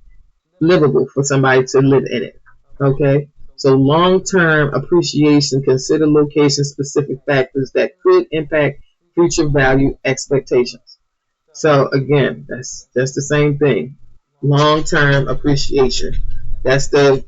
Speaker 1: livable for somebody to live in it. Okay, so long-term appreciation. Consider location-specific factors that could impact future value expectations. So again, that's the same thing. Long-term appreciation. That's the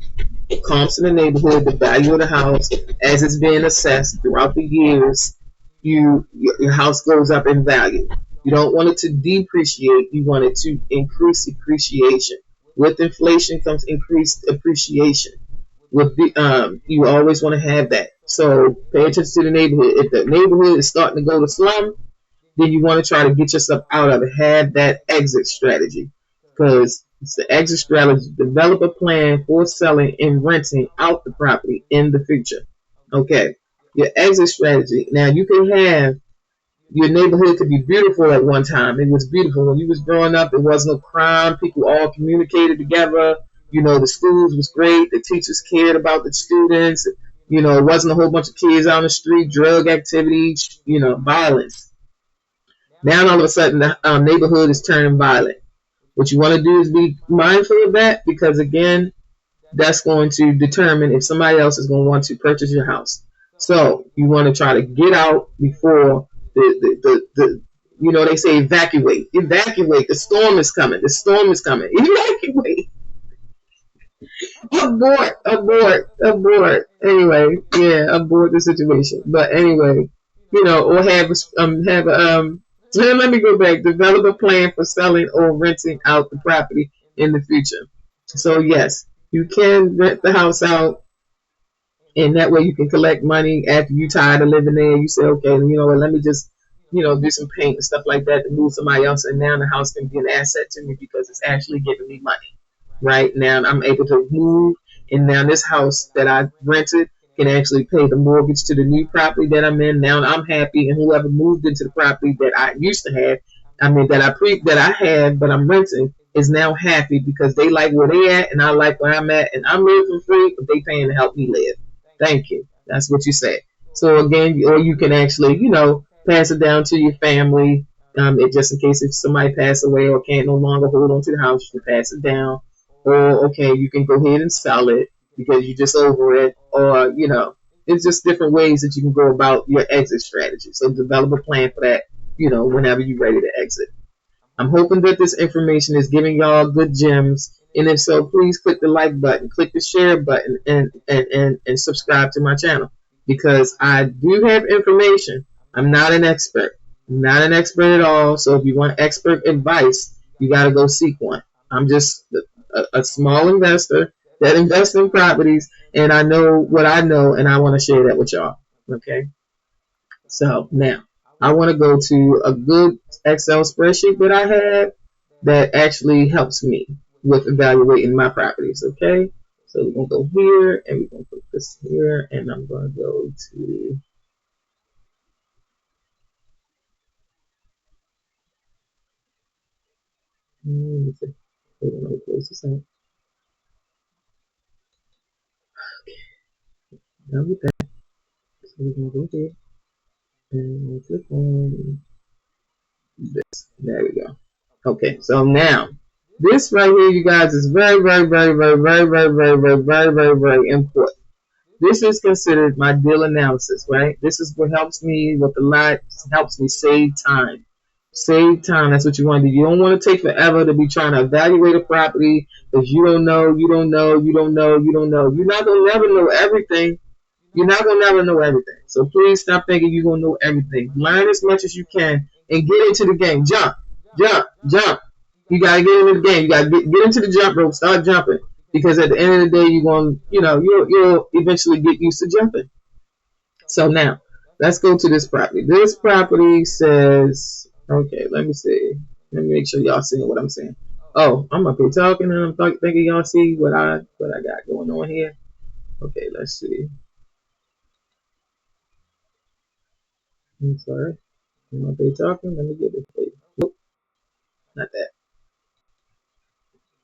Speaker 1: comps in the neighborhood, the value of the house as it's being assessed throughout the years. Your house goes up in value. You don't want it to depreciate. You want it to increase appreciation. With inflation comes increased appreciation. You always want to have that. So pay attention to the neighborhood. If the neighborhood is starting to go to slum, then you want to try to get yourself out of it. Have that exit strategy, because it's the exit strategy. Develop a plan for selling and renting out the property in the future. Okay, your exit strategy. Now you can have your neighborhood could be beautiful at one time. It was beautiful when you was growing up. There was no crime. People all communicated together. The schools was great. The teachers cared about the students. It wasn't a whole bunch of kids out on the street, drug activity, violence. Now all of a sudden the neighborhood is turning violent. What you want to do is be mindful of that, because again, that's going to determine if somebody else is going to want to purchase your house. So you want to try to get out before the they say evacuate. Evacuate. The storm is coming. The storm is coming. Evacuate. Abort. Anyway, yeah, abort the situation. But anyway, or let me go back. Develop a plan for selling or renting out the property in the future. So yes, you can rent the house out, and that way you can collect money after you tired of living there. You say, okay, let me just, do some paint and stuff like that to move somebody else, and now the house can be an asset to me because it's actually giving me money. Right now, I'm able to move, and now this house that I rented can actually pay the mortgage to the new property that I'm in. Now I'm happy, and whoever moved into the property that I used to have, that I had, but I'm renting, is now happy because they like where they at, and I like where I'm at, and I'm living free, but they paying to help me live. Thank you. That's what you say. So again, or you can actually, pass it down to your family. Just in case if somebody passed away or can't no longer hold on to the house, you can pass it down. Or okay, you can go ahead and sell it because you're just over it. Or it's just different ways that you can go about your exit strategy. So develop a plan for that. Whenever you're ready to exit. I'm hoping that this information is giving y'all good gems. And if so, please click the like button, click the share button, and subscribe to my channel, because I do have information. I'm not an expert. I'm not an expert at all. So if you want expert advice, you got to go seek one. I'm just a small investor that invests in properties, and I know what I know, and I want to share that with y'all. Okay. So now I want to go to a good Excel spreadsheet that I have that actually helps me with evaluating my properties. Okay, so we're going to go here, and we're going to put this here, and I'm going to go to let me close this out. Okay, now we're back. So we're going to go here and we'll click on this. There we go. Okay, so now this right here, you guys, is very, very, very, very, very, very, very, very, very, very, very important. This is considered my deal analysis, right? This is what helps me with a lot, helps me save time. Save time. That's what you want to do. You don't want to take forever to be trying to evaluate a property because you don't know. You're not going to never know everything. You're not going to never know everything. So please stop thinking you're going to know everything. Learn as much as you can and get into the game. Jump. You got to get into the game. You got to get into the jump rope. Start jumping. Because at the end of the day, you're going, you'll eventually get used to jumping. So now, let's go to this property. This property says, okay, let me see. Let me make sure y'all seeing what I'm saying. Oh, I'm up here talking, and I'm thinking y'all see what I got going on here. Okay, let's see. I'm sorry. I'm up here talking. Let me get this for you. Nope, not that.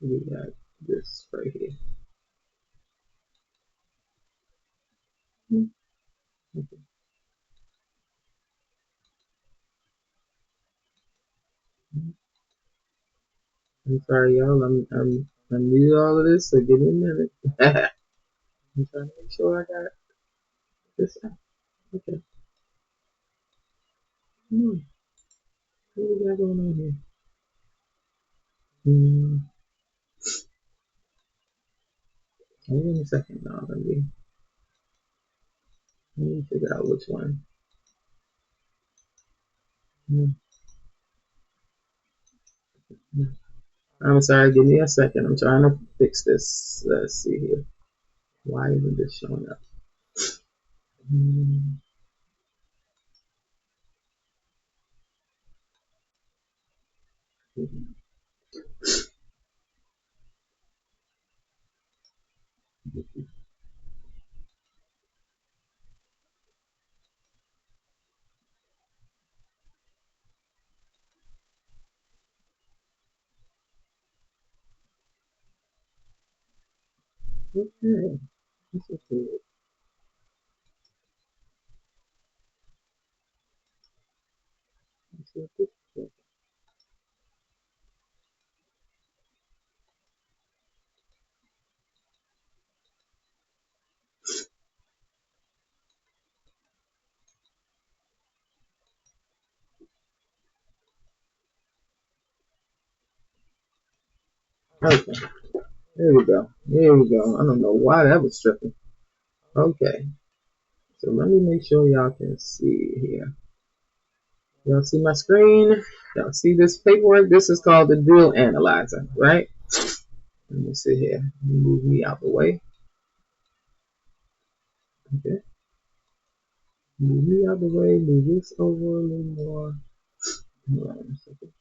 Speaker 1: We got this right here. Okay. I'm sorry, y'all. I'm new to all of this, so give me a minute. I'm trying to make sure I got this out. Okay. Come on. What we got going on here? Hmm. Hold on a second now. Let me figure out which one. Hmm. I'm sorry, give me a second. I'm trying to fix this. Let's see here. Why isn't this showing up? Hmm. Okay. This is weird. Let's see what this is. Okay. There we go. There we go. I don't know why that was tripping. Okay. So let me make sure y'all can see here. Y'all see my screen? Y'all see this paperwork? This is called the deal analyzer, right? Let me see here. Move me out the way. Okay. Move me out the way. Move this over a little more. Hold on a second.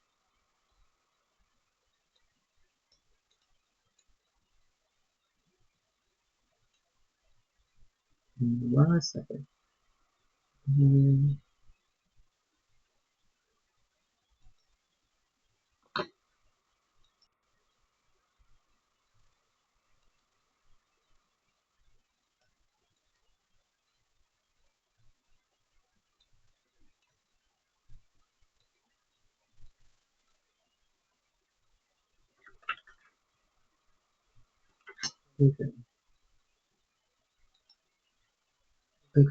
Speaker 1: One second. Okay. Okay.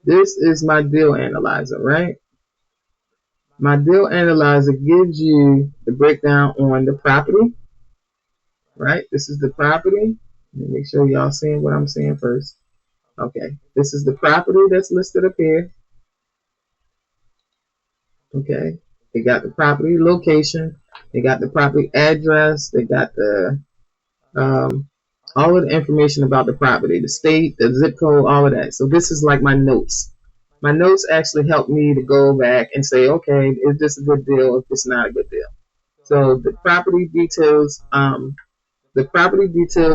Speaker 1: This is my deal analyzer, right? My deal analyzer gives you the breakdown on the property, right? This is the property. Let me make sure y'all seeing what I'm seeing first. Okay. This is the property that's listed up here. Okay. They got the property location. They got the property address. They got the all of the information about the property, the state, the zip code, all of that. So this is like my notes. My notes actually help me to go back and say, okay, is this a good deal? If it's not a good deal. So the property details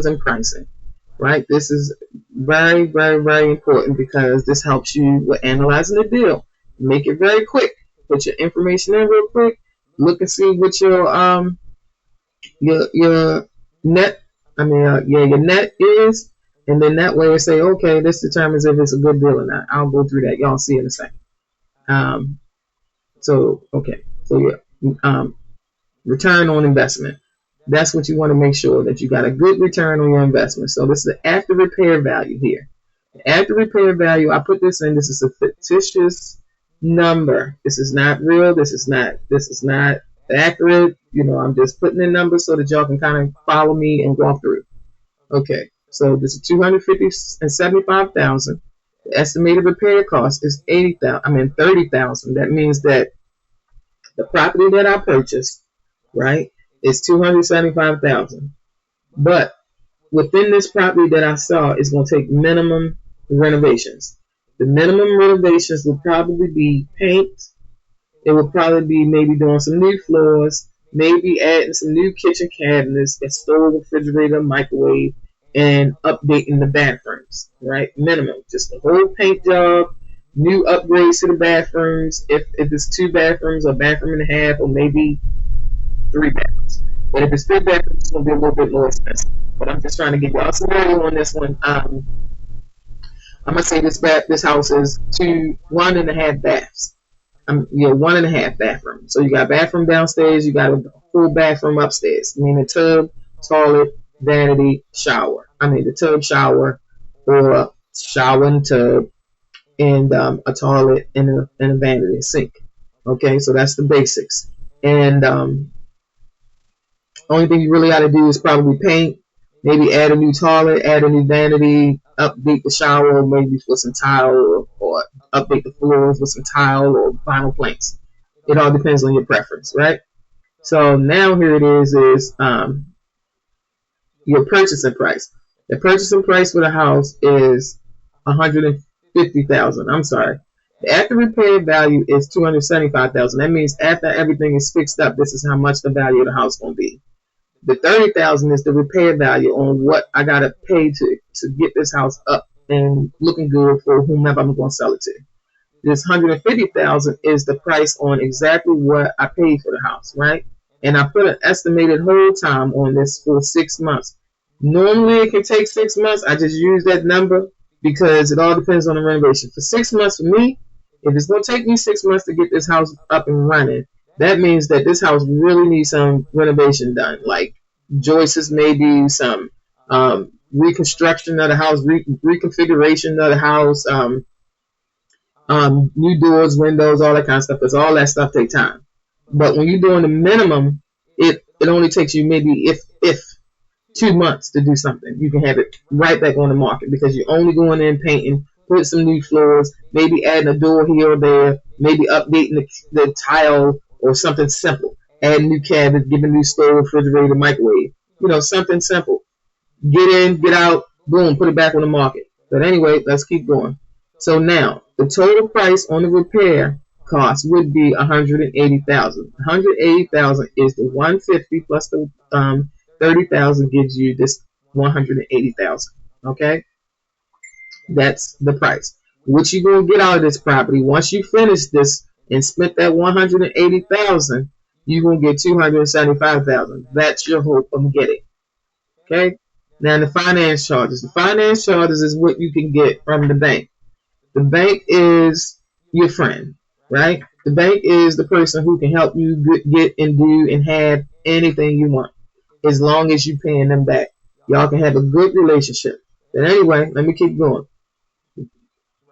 Speaker 1: and pricing, right? This is very, very, very important because this helps you with analyzing the deal. Make it very quick. Put your information in real quick. Look and see what your net, your net is, and then that way I say, okay, this determines if it's a good deal or not. I'll go through that. Y'all see in a second. Um, so yeah, return on investment. That's what you want to make sure that you got a good return on your investment. So this is the after repair value here. The after repair value, I put this in. This is a fictitious number. This is not real. This is not accurate. I'm just putting in numbers so that y'all can kind of follow me and walk through. Okay, so this is 275,000. The estimated repair cost is 80,000. I mean 30,000. That means that the property that I purchased, right, is 275,000. But within this property that I saw is going to take minimum renovations. The minimum renovations will probably be paint. It will probably be maybe doing some new floors, maybe adding some new kitchen cabinets, a stove, refrigerator, microwave, and updating the bathrooms, right? Minimum. Just the whole paint job, new upgrades to the bathrooms, if it's 2 bathrooms, a bathroom and a half, or maybe 3 bathrooms. But if it's 3 bathrooms, it's going to be a little bit more expensive. But I'm just trying to give y'all some value on this one. I'm gonna say this house is 1.5 baths. Yeah, 1.5 bathroom. So you got a bathroom downstairs, you got a full bathroom upstairs, meaning tub, toilet, vanity, shower. I mean the tub, shower, or shower and tub, and a toilet and a vanity, a sink. Okay, so that's the basics. And only thing you really got to do is probably paint, maybe add a new toilet, add a new vanity, update the shower, maybe with some tile, or update the floors with some tile or vinyl planks. It all depends on your preference, right? So now here it is your purchasing price. The purchasing price for the house is $150,000. I'm sorry. The after repair value is $275,000. That means after everything is fixed up, this is how much the value of the house gonna be. The $30,000 is the repair value on what I gotta pay to get this house up and looking good for whomever I'm gonna sell it to. This $150,000 is the price on exactly what I paid for the house, right? And I put an estimated hold time on this for 6 months. Normally it can take 6 months. I just use that number because it all depends on the renovation. For 6 months for me, if it's going to take me 6 months to get this house up and running, that means that this house really needs some renovation done, like joists, maybe some reconstruction of the house, reconfiguration of the house, new doors, windows, all that kind of stuff, because all that stuff takes time. But when you're doing the minimum, it only takes you maybe if 2 months to do something. You can have it right back on the market because you're only going in painting, put some new floors, maybe adding a door here or there, maybe updating the tile or something simple, adding new cabinets, giving new stove, refrigerator, microwave, something simple. Get in, get out, boom, put it back on the market. But anyway, let's keep going. So now the total price on the repair cost would be $180,000. $180,000 is the $150 plus the $30,000 gives you this $180,000. Okay, that's the price. What you gonna get out of this property once you finish this and spent that $180,000? You gonna get $275,000. That's your hope of getting. Okay. Now the finance charges. The finance charges is what you can get from the bank. The bank is your friend, right? The bank is the person who can help you get and do and have anything you want, as long as you're paying them back. Y'all can have a good relationship. But anyway, let me keep going.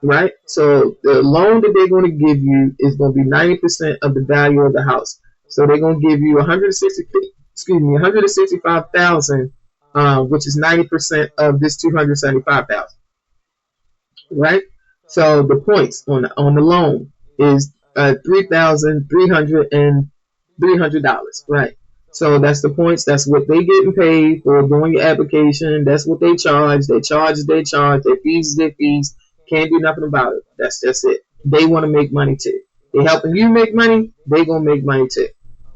Speaker 1: Right? So the loan that they're going to give you is going to be 90% of the value of the house. So they're going to give you $165,000, which is 90% of this $275,000. Right? So the points on the loan is $3,300, right? So that's the points. That's what they getting paid for doing your application. That's what they charge. They charge. Their fees is their fees. Can't do nothing about it. That's just it. They want to make money too. They helping you make money. They gonna make money too.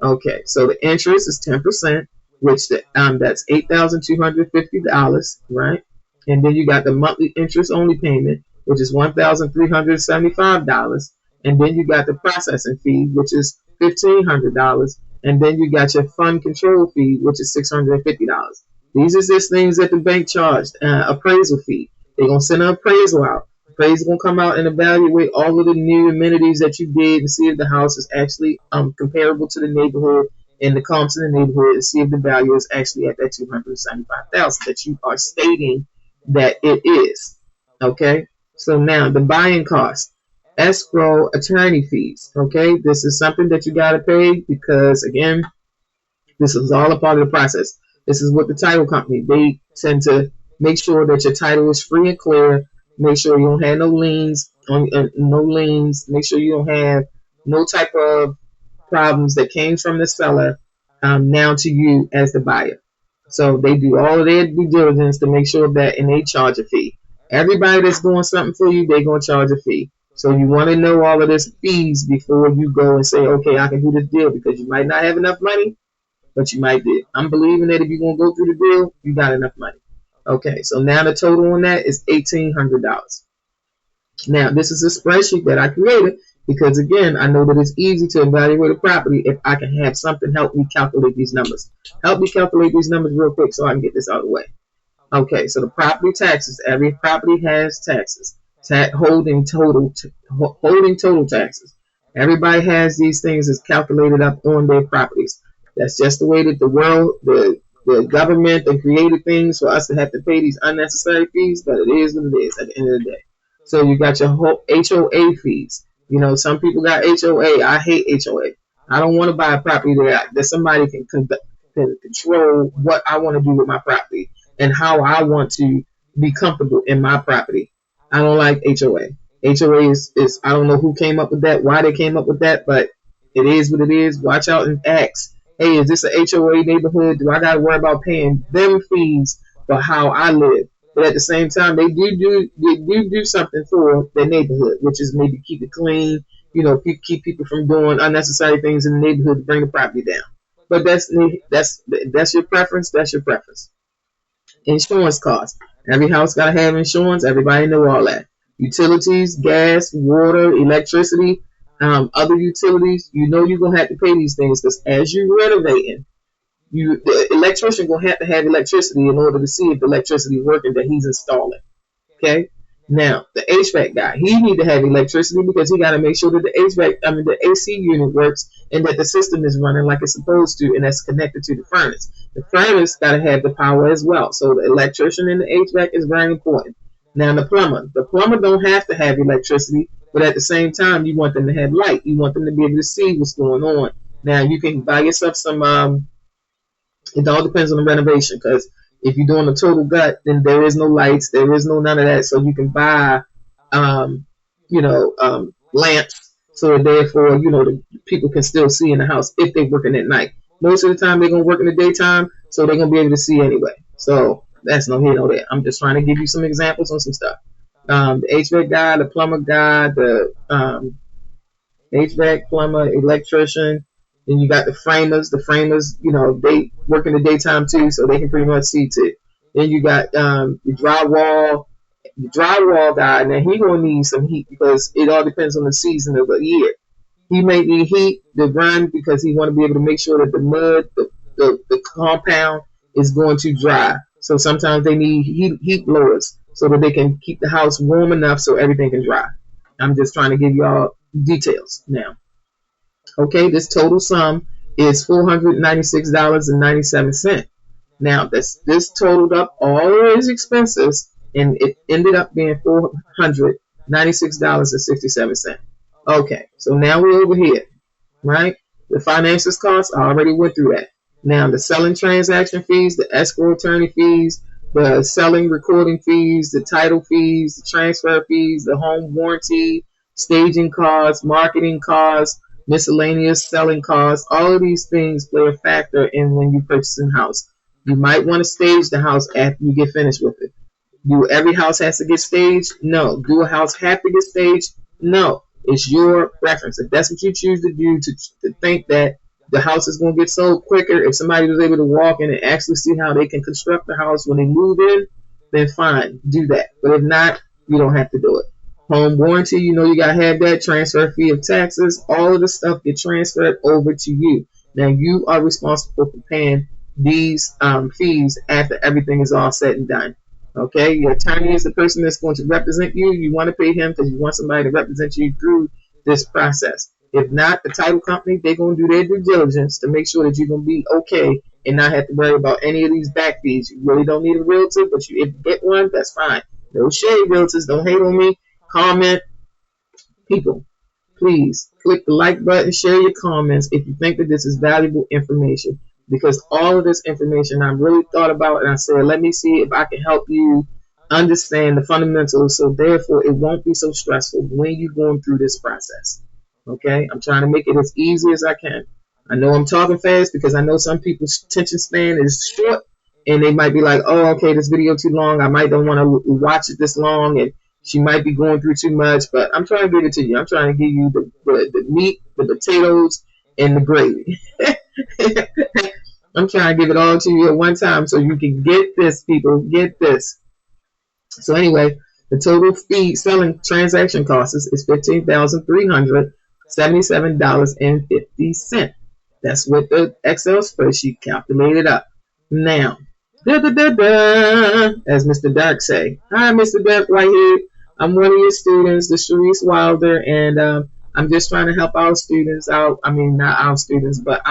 Speaker 1: Okay. So the interest is 10%, which that's $8,250, right? And then you got the monthly interest only payment, which is $1,375, and then you got the processing fee, which is $1,500, and then you got your fund control fee, which is $650. These are just things that the bank charged. Appraisal fee. They're gonna send an appraisal out. Appraisal gonna come out and evaluate all of the new amenities that you did and see if the house is actually comparable to the neighborhood and the comps in the neighborhood, and see if the value is actually at that $275,000 that you are stating that it is. Okay. So now the buying cost, escrow, attorney fees. Okay, this is something that you gotta pay because again, this is all a part of the process. This is what the title company, they tend to make sure that your title is free and clear. Make sure you don't have no liens. Make sure you don't have no type of problems that came from the seller now to you as the buyer. So they do all of their due diligence to make sure that, and they charge a fee. Everybody that's doing something for you, they're going to charge a fee. So you want to know all of this fees before you go and say, okay, I can do this deal, because you might not have enough money, but you might do. I'm believing that if you're going to go through the deal, you got enough money. Okay, so now the total on that is $1,800. Now, this is a spreadsheet that I created because, again, I know that it's easy to evaluate a property if I can have something help me calculate these numbers. Help me calculate these numbers real quick so I can get this out of the way. Okay, so the property taxes. Every property has taxes. Holding total taxes. Everybody has these things is calculated up on their properties. That's just the way that the government, and created things for us to have to pay these unnecessary fees, but it is what it is at the end of the day. So you got your whole HOA fees. You know, some people got HOA. I hate HOA. I don't want to buy a property that somebody can control what I want to do with my property and how I want to be comfortable in my property. I don't like HOA. HOA is I don't know who came up with that, why they came up with that, but it is what it is. Watch out and ask, hey, is this a HOA neighborhood? Do I got to worry about paying them fees for how I live? But at the same time, they do something for their neighborhood, which is maybe keep it clean, you know, keep people from doing unnecessary things in the neighborhood to bring the property down. But that's your preference. That's your preference. Insurance costs. Every house got to have insurance. Everybody know all that. Utilities, gas, water, electricity, other utilities. You know you're gonna have to pay these things because as you're renovating, the electrician gonna have to have electricity in order to see if the electricity is working that he's installing. Okay. Now the HVAC guy, he need to have electricity because he got to make sure that the AC unit works and that the system is running like it's supposed to, and that's connected to the furnace. The furnace got to have the power as well. So the electrician and the HVAC is very important. Now the plumber don't have to have electricity, but at the same time, you want them to have light. You want them to be able to see what's going on. Now you can buy yourself some. It all depends on the renovation, because if you're doing a total gut, then there is no lights, there is no none of that. So you can buy, lamps, so therefore, the people can still see in the house if they're working at night. Most of the time, they're gonna work in the daytime, so they're gonna be able to see anyway. So that's no here, no there. I'm just trying to give you some examples on some stuff. The HVAC guy, the plumber guy, the HVAC, plumber, electrician. Then you got the framers. The framers, they work in the daytime too, so they can pretty much see too. Then you got the drywall. The drywall guy, now he gonna need some heat because it all depends on the season of the year. He may need heat to run because he want to be able to make sure that the mud, the compound is going to dry. So sometimes they need heat blowers so that they can keep the house warm enough so everything can dry. I'm just trying to give y'all details now. Okay, this total sum is $496.97. Now, this totaled up all his expenses, and it ended up being $496.67. Okay, so now we're over here, right? The finances costs, I already went through that. Now, the selling transaction fees, the escrow attorney fees, the selling recording fees, the title fees, the transfer fees, the home warranty, staging costs, marketing costs, miscellaneous selling costs, all of these things play a factor in when you purchase a house. You might want to stage the house after you get finished with it. Do every house has to get staged? No. Do a house have to get staged? No. It's your preference. If that's what you choose to do, to think that the house is going to get sold quicker, if somebody was able to walk in and actually see how they can construct the house when they move in, then fine, do that. But if not, you don't have to do it. Home warranty, you got to have that. Transfer fee of taxes, all of the stuff get transferred over to you. Now, you are responsible for paying these fees after everything is all said and done. Okay, your attorney is the person that's going to represent you. You want to pay him because you want somebody to represent you through this process. If not, the title company, they're going to do their due diligence to make sure that you're going to be okay and not have to worry about any of these back fees. You really don't need a realtor, but if you get one, that's fine. No shade, realtors. Don't hate on me. Comment. People, please click the like button, share your comments if you think that this is valuable information, because all of this information I really thought about, and I said, let me see if I can help you understand the fundamentals, so therefore it won't be so stressful when you're going through this process. Okay, I'm trying to make it as easy as I can. I know I'm talking fast because I know some people's attention span is short, and they might be like, oh, okay, this video too long, I might don't want to watch it this long, and she might be going through too much, but I'm trying to give it to you. I'm trying to give you the meat, the potatoes, and the gravy. I'm trying to give it all to you at one time so you can get this, people. Get this. So anyway, the total fee selling transaction cost is $15,377.50. That's what the Excel spreadsheet calculated up. Now, as Mr. Dark say, hi, Mr. Dark, right here. I'm one of your students, the Sharice Wilder, and I'm just trying to help our students out. I mean, not our students, but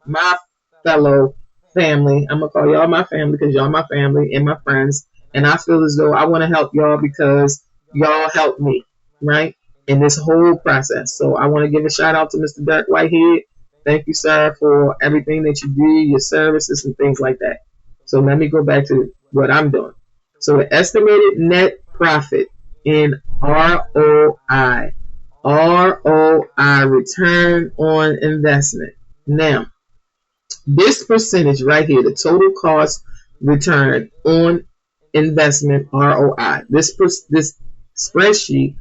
Speaker 1: my fellow family. I'm gonna call y'all my family because y'all my family and my friends. And I feel as though I want to help y'all because y'all helped me, right, in this whole process. So I want to give a shout out to Mr. Dirk Whitehead. Thank you, sir, for everything that you do, your services and things like that. So let me go back to what I'm doing. So the estimated net profit in ROI, return on investment. Now, this percentage right here, the total cost return on investment ROI, this spreadsheet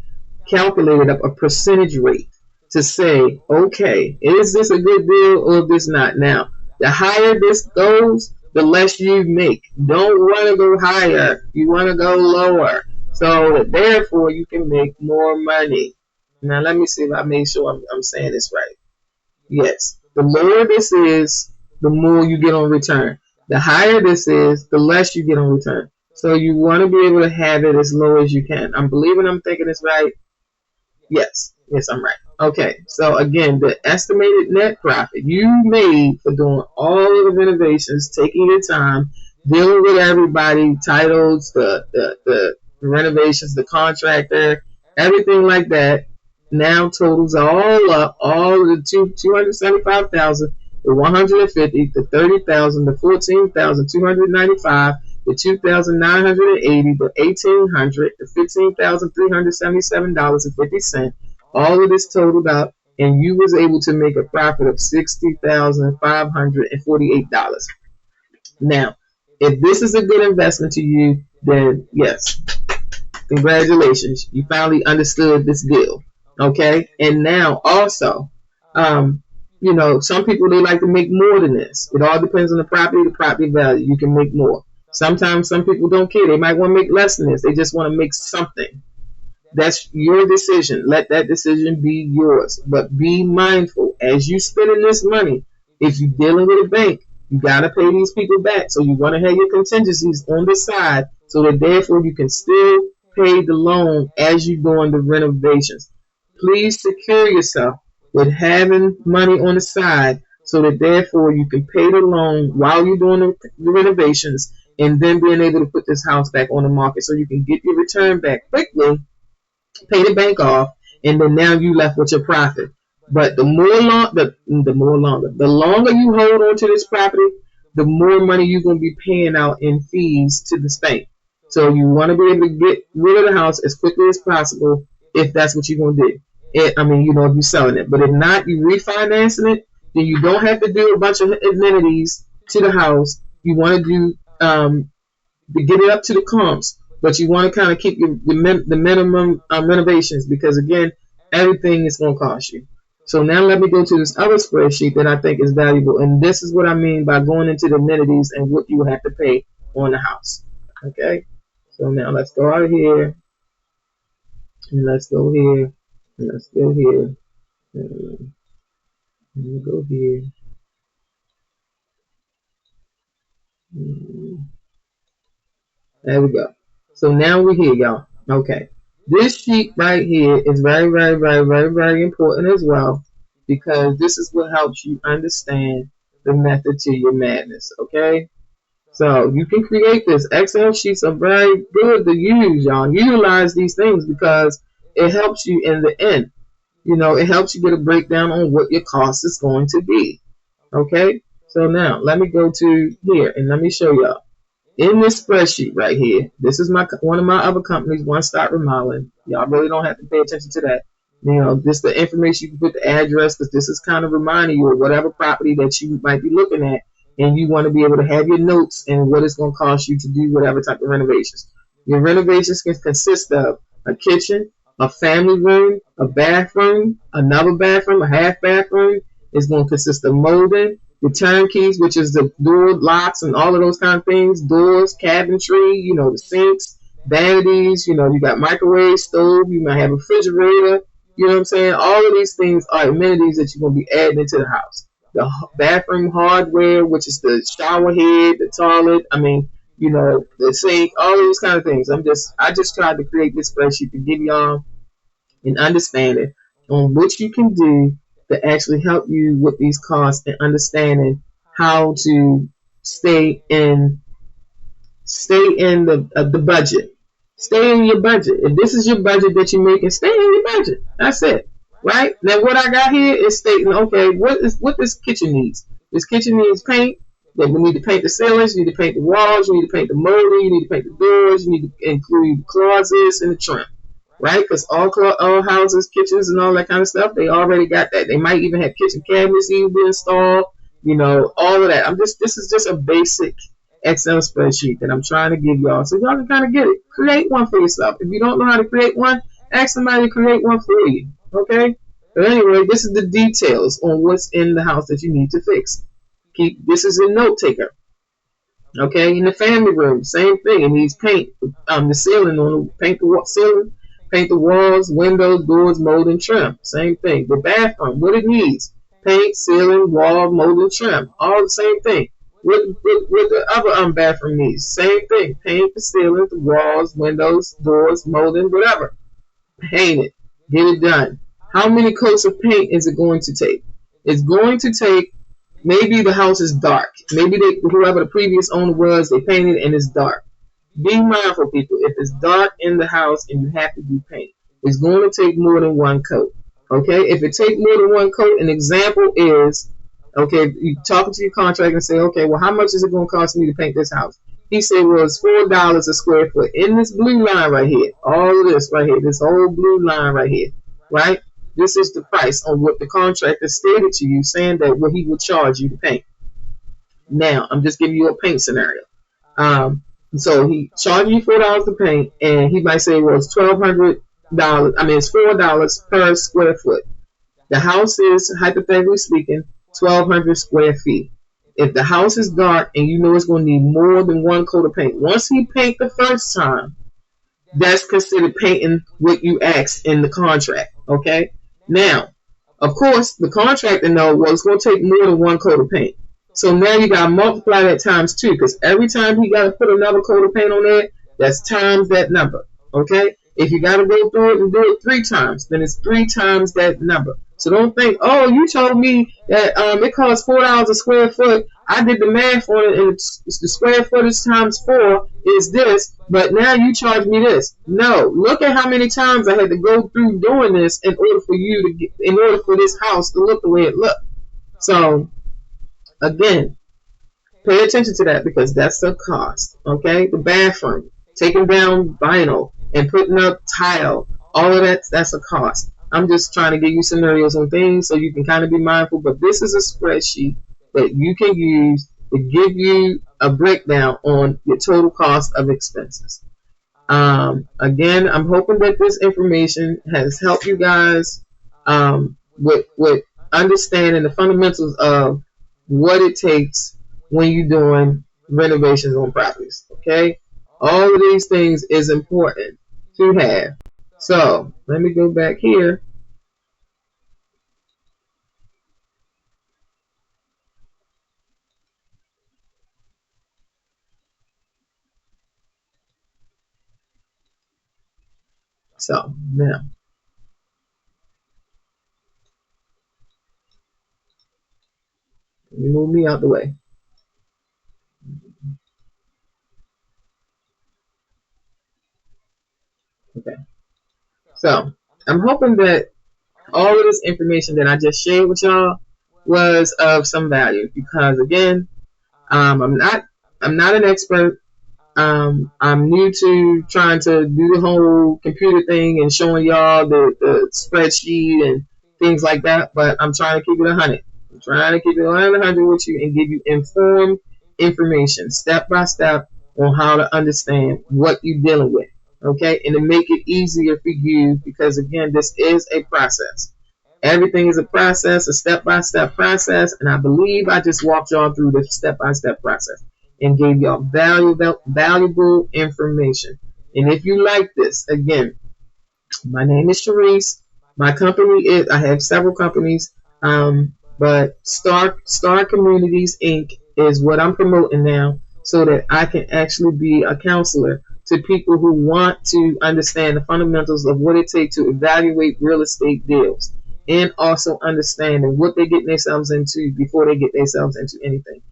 Speaker 1: calculated up a percentage rate to say, okay, is this a good deal or is this not? Now, the higher this goes, the less you make. Don't want to go higher. You want to go lower. So therefore, you can make more money. Now, let me see if I made sure I'm saying this right. Yes. The lower this is, the more you get on return. The higher this is, the less you get on return. So you want to be able to have it as low as you can. I'm believing I'm thinking this right. Yes. Yes, I'm right. Okay. So again, the estimated net profit you made for doing all of the renovations, taking your time, dealing with everybody, titles, the renovations, the contractor, everything like that, now totals all up, all of the 275,000, the 150, the 30,000, the 14,295, the 2,980, the 1,800, the $15,377.50. All of this totaled up, and you was able to make a profit of $60,548. Now, if this is a good investment to you, then yes, congratulations, you finally understood this deal. Okay, and now also, some people they like to make more than this. It all depends on the property value. You can make more. Sometimes some people don't care. They might want to make less than this. They just want to make something. That's your decision. Let that decision be yours. But be mindful as you spending this money. If you're dealing with a bank, you gotta pay these people back. So you want to have your contingencies on the side so that therefore you can still pay the loan as you're doing the renovations. Please secure yourself with having money on the side so that therefore you can pay the loan while you're doing the renovations and then being able to put this house back on the market so you can get your return back quickly, pay the bank off, and then now you left with your profit. But the longer you hold on to this property, the more money you're going to be paying out in fees to the state. So you want to be able to get rid of the house as quickly as possible if that's what you're going to do. If you're selling it. But if not, you refinancing it, then you don't have to do a bunch of amenities to the house. You want to do to get it up to the comps, but you want to kind of keep the minimum renovations because again, everything is going to cost you. So now let me go to this other spreadsheet that I think is valuable, and this is what I mean by going into the amenities and what you have to pay on the house. Okay, so now let's go out of here, and let's go here, and let's go here, and we'll go here. There we go. So now we're here, y'all. Okay. This sheet right here is very, very, very, very, very important as well because this is what helps you understand the method to your madness. Okay. So you can create this. Excel sheets are very good to use, y'all. Utilize these things because it helps you in the end. It helps you get a breakdown on what your cost is going to be. Okay. So now let me go to here and let me show y'all. In this spreadsheet right here, this is one of my other companies, One Stop Remodeling. Y'all really don't have to pay attention to that. This the information you can put the address because this is kind of reminding you of whatever property that you might be looking at, and you want to be able to have your notes and what it's going to cost you to do whatever type of renovations. Your renovations can consist of a kitchen, a family room, a bathroom, another bathroom, a half bathroom. It's going to consist of molding, the turnkeys, which is the door locks and all of those kind of things, doors, cabinetry, the sinks, vanities, you got microwave, stove, you might have a refrigerator, you know what I'm saying? All of these things are amenities that you're going to be adding into the house. The bathroom hardware, which is the shower head, the toilet, the sink, all those kind of things. I just tried to create this spreadsheet to give y'all an understanding on what you can do to actually help you with these costs and understanding how to stay in the budget. Stay in your budget. If this is your budget that you're making, stay in your budget. That's it. Right? Now what I got here is stating, okay, what this kitchen needs. This kitchen needs paint. Then we need to paint the ceilings, you need to paint the walls, you need to paint the molding, you need to paint the doors, you need to include closets and the trim. Right? Because all houses, kitchens, and all that kind of stuff, they already got that. They might even have kitchen cabinets even be installed. All of that. This is just a basic Excel spreadsheet that I'm trying to give y'all so y'all can kind of get it. Create one for yourself. If you don't know how to create one, ask somebody to create one for you. Okay? But anyway, this is the details on what's in the house that you need to fix. This is a note taker. Okay? In the family room, same thing. It needs paint. The ceiling, paint the ceiling, paint the walls, windows, doors, mold, and trim. Same thing. The bathroom, what it needs. Paint, ceiling, wall, mold, and trim. All the same thing. What the other bathroom needs. Same thing. Paint the ceiling, the walls, windows, doors, molding, whatever. Paint it. Get it done. How many coats of paint is it going to take? It's going to take, maybe the house is dark. Maybe whoever the previous owner was, they painted and it's dark. Be mindful, people. If it's dark in the house and you have to do paint, it's going to take more than one coat. Okay? If it takes more than one coat, an example is, okay, you talking to your contractor and say, okay, well, how much is it going to cost me to paint this house? He said, well, it's $4 a square foot. In this blue line right here, all of this right here, this whole blue line right here, right? This is the price on what the contractor stated to you, saying that what he would charge you to paint. Now, I'm just giving you a paint scenario. So he charged you $4 to paint, and he might say, well, it's $1,200. It's $4 per square foot. The house is, hypothetically speaking, 1,200 square feet. If the house is dark and you know it's going to need more than one coat of paint, once he paint the first time, that's considered painting what you asked in the contract. Okay? Now, of course, the contractor knows, well, it's going to take more than one coat of paint. So now you got to multiply that times 2, because every time he got to put another coat of paint on there, that's times that number. Okay? If you got to go through it and do it 3 times, then it's 3 times that number. So don't think, oh, you told me that it costs $4 a square foot. I did the math on it, and the square footage times 4 is this, but now you charge me this. No, look at how many times I had to go through doing this in order for this house to look the way it looked. So again, pay attention to that, because that's the cost. Okay, the bathroom, taking down vinyl and putting up tile, all of that's a cost. I'm just trying to give you scenarios on things so you can kind of be mindful. But this is a spreadsheet that you can use to give you a breakdown on your total cost of expenses. Again, I'm hoping that this information has helped you guys with understanding the fundamentals of what it takes when you're doing renovations on properties. Okay? All of these things is important to have. So let me go back here. So now, let me move me out the way. Okay. So I'm hoping that all of this information that I just shared with y'all was of some value, because again, I'm not an expert. I'm new to trying to do the whole computer thing and showing y'all the spreadsheet and things like that, but I'm trying to keep it 100. I'm trying to keep it 100 with you and give you informed information, step by step, on how to understand what you're dealing with. Okay, and to make it easier for you, because again, this is a process. Everything is a process, a step-by-step process, and I believe I just walked y'all through the step-by-step process and gave y'all valuable information. And if you like this, again, my name is Sharice. My company is, I have several companies, but Star Communities Inc. is what I'm promoting now. so that I can actually be a counselor to people who want to understand the fundamentals of what it takes to evaluate real estate deals, and also understanding what they get themselves into before they get themselves into anything.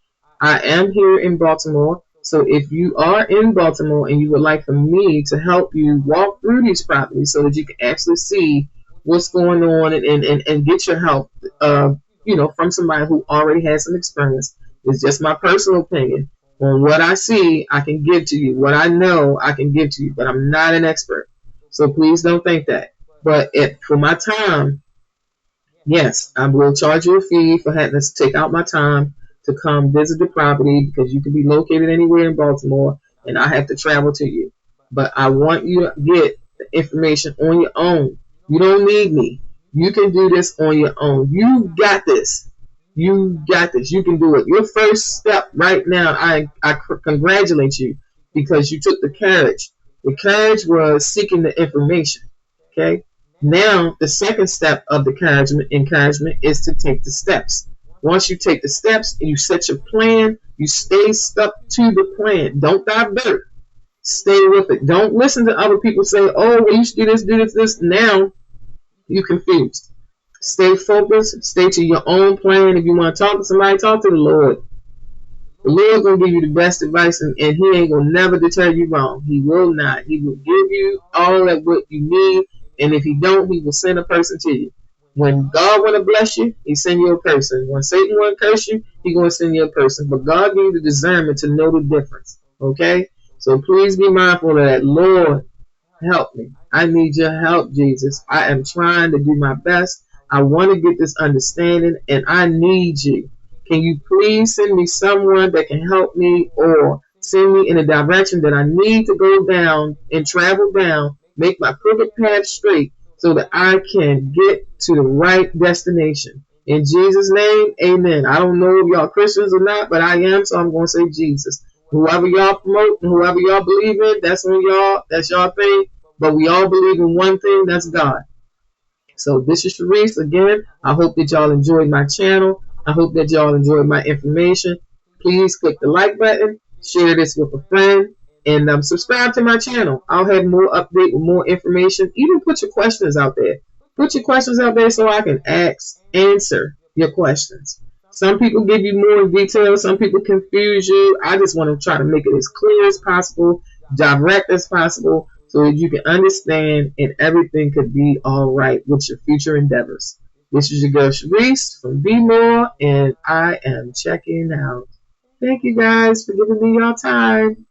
Speaker 1: I am here in Baltimore, so if you are in Baltimore and you would like for me to help you walk through these properties so that you can actually see what's going on, and get your help, from somebody who already has some experience. It's just my personal opinion on what I see. I can give to you what I know. I can give to you, but I'm not an expert, so please don't think that. But for my time, yes, I will charge you a fee for having to take out my time to come visit the property, because you can be located anywhere in Baltimore and I have to travel to you. But I want you to get the information on your own. You don't need me. You can do this on your own. You got this. You got this. You can do it. Your first step right now, I congratulate you, because you took the courage. The courage was seeking the information. Okay? Now, the second step of the encouragement is to take the steps. Once you take the steps and you set your plan, you stay stuck to the plan. Don't divert. Stay with it. Don't listen to other people say, oh, well, you should do this. Now you're confused. Stay focused. Stay to your own plan. If you want to talk to somebody, talk to the Lord. The Lord's going to give you the best advice, and He ain't going to never deter you wrong. He will not. He will give you all of what you need, and if He don't, He will send a person to you. When God want to bless you, He send you a person. When Satan want to curse you, He going to send you a person. But God give you the discernment to know the difference. Okay? So please be mindful of that. Lord, help me. I need your help, Jesus. I am trying to do my best. I want to get this understanding, and I need you. Can you please send me someone that can help me, or send me in a direction that I need to go down and travel down, make my crooked path straight so that I can get to the right destination. In Jesus' name, amen. I don't know if y'all Christians or not, but I am, so I'm going to say Jesus. Whoever y'all promote and whoever y'all believe in, that's on y'all. That's y'all thing. But we all believe in one thing, that's God. So this is Sharice again. I hope that y'all enjoyed my channel. I hope that y'all enjoyed my information. Please click the like button, share this with a friend, and subscribe to my channel. I'll have more update with more information. Even put your questions out there. Put your questions out there so I can answer your questions. Some people give you more in detail. Some people confuse you. I just want to try to make it as clear as possible, direct as possible, so that you can understand and everything could be all right with your future endeavors. This is your girl Sharice from Be More, and I am checking out. Thank you guys for giving me your time.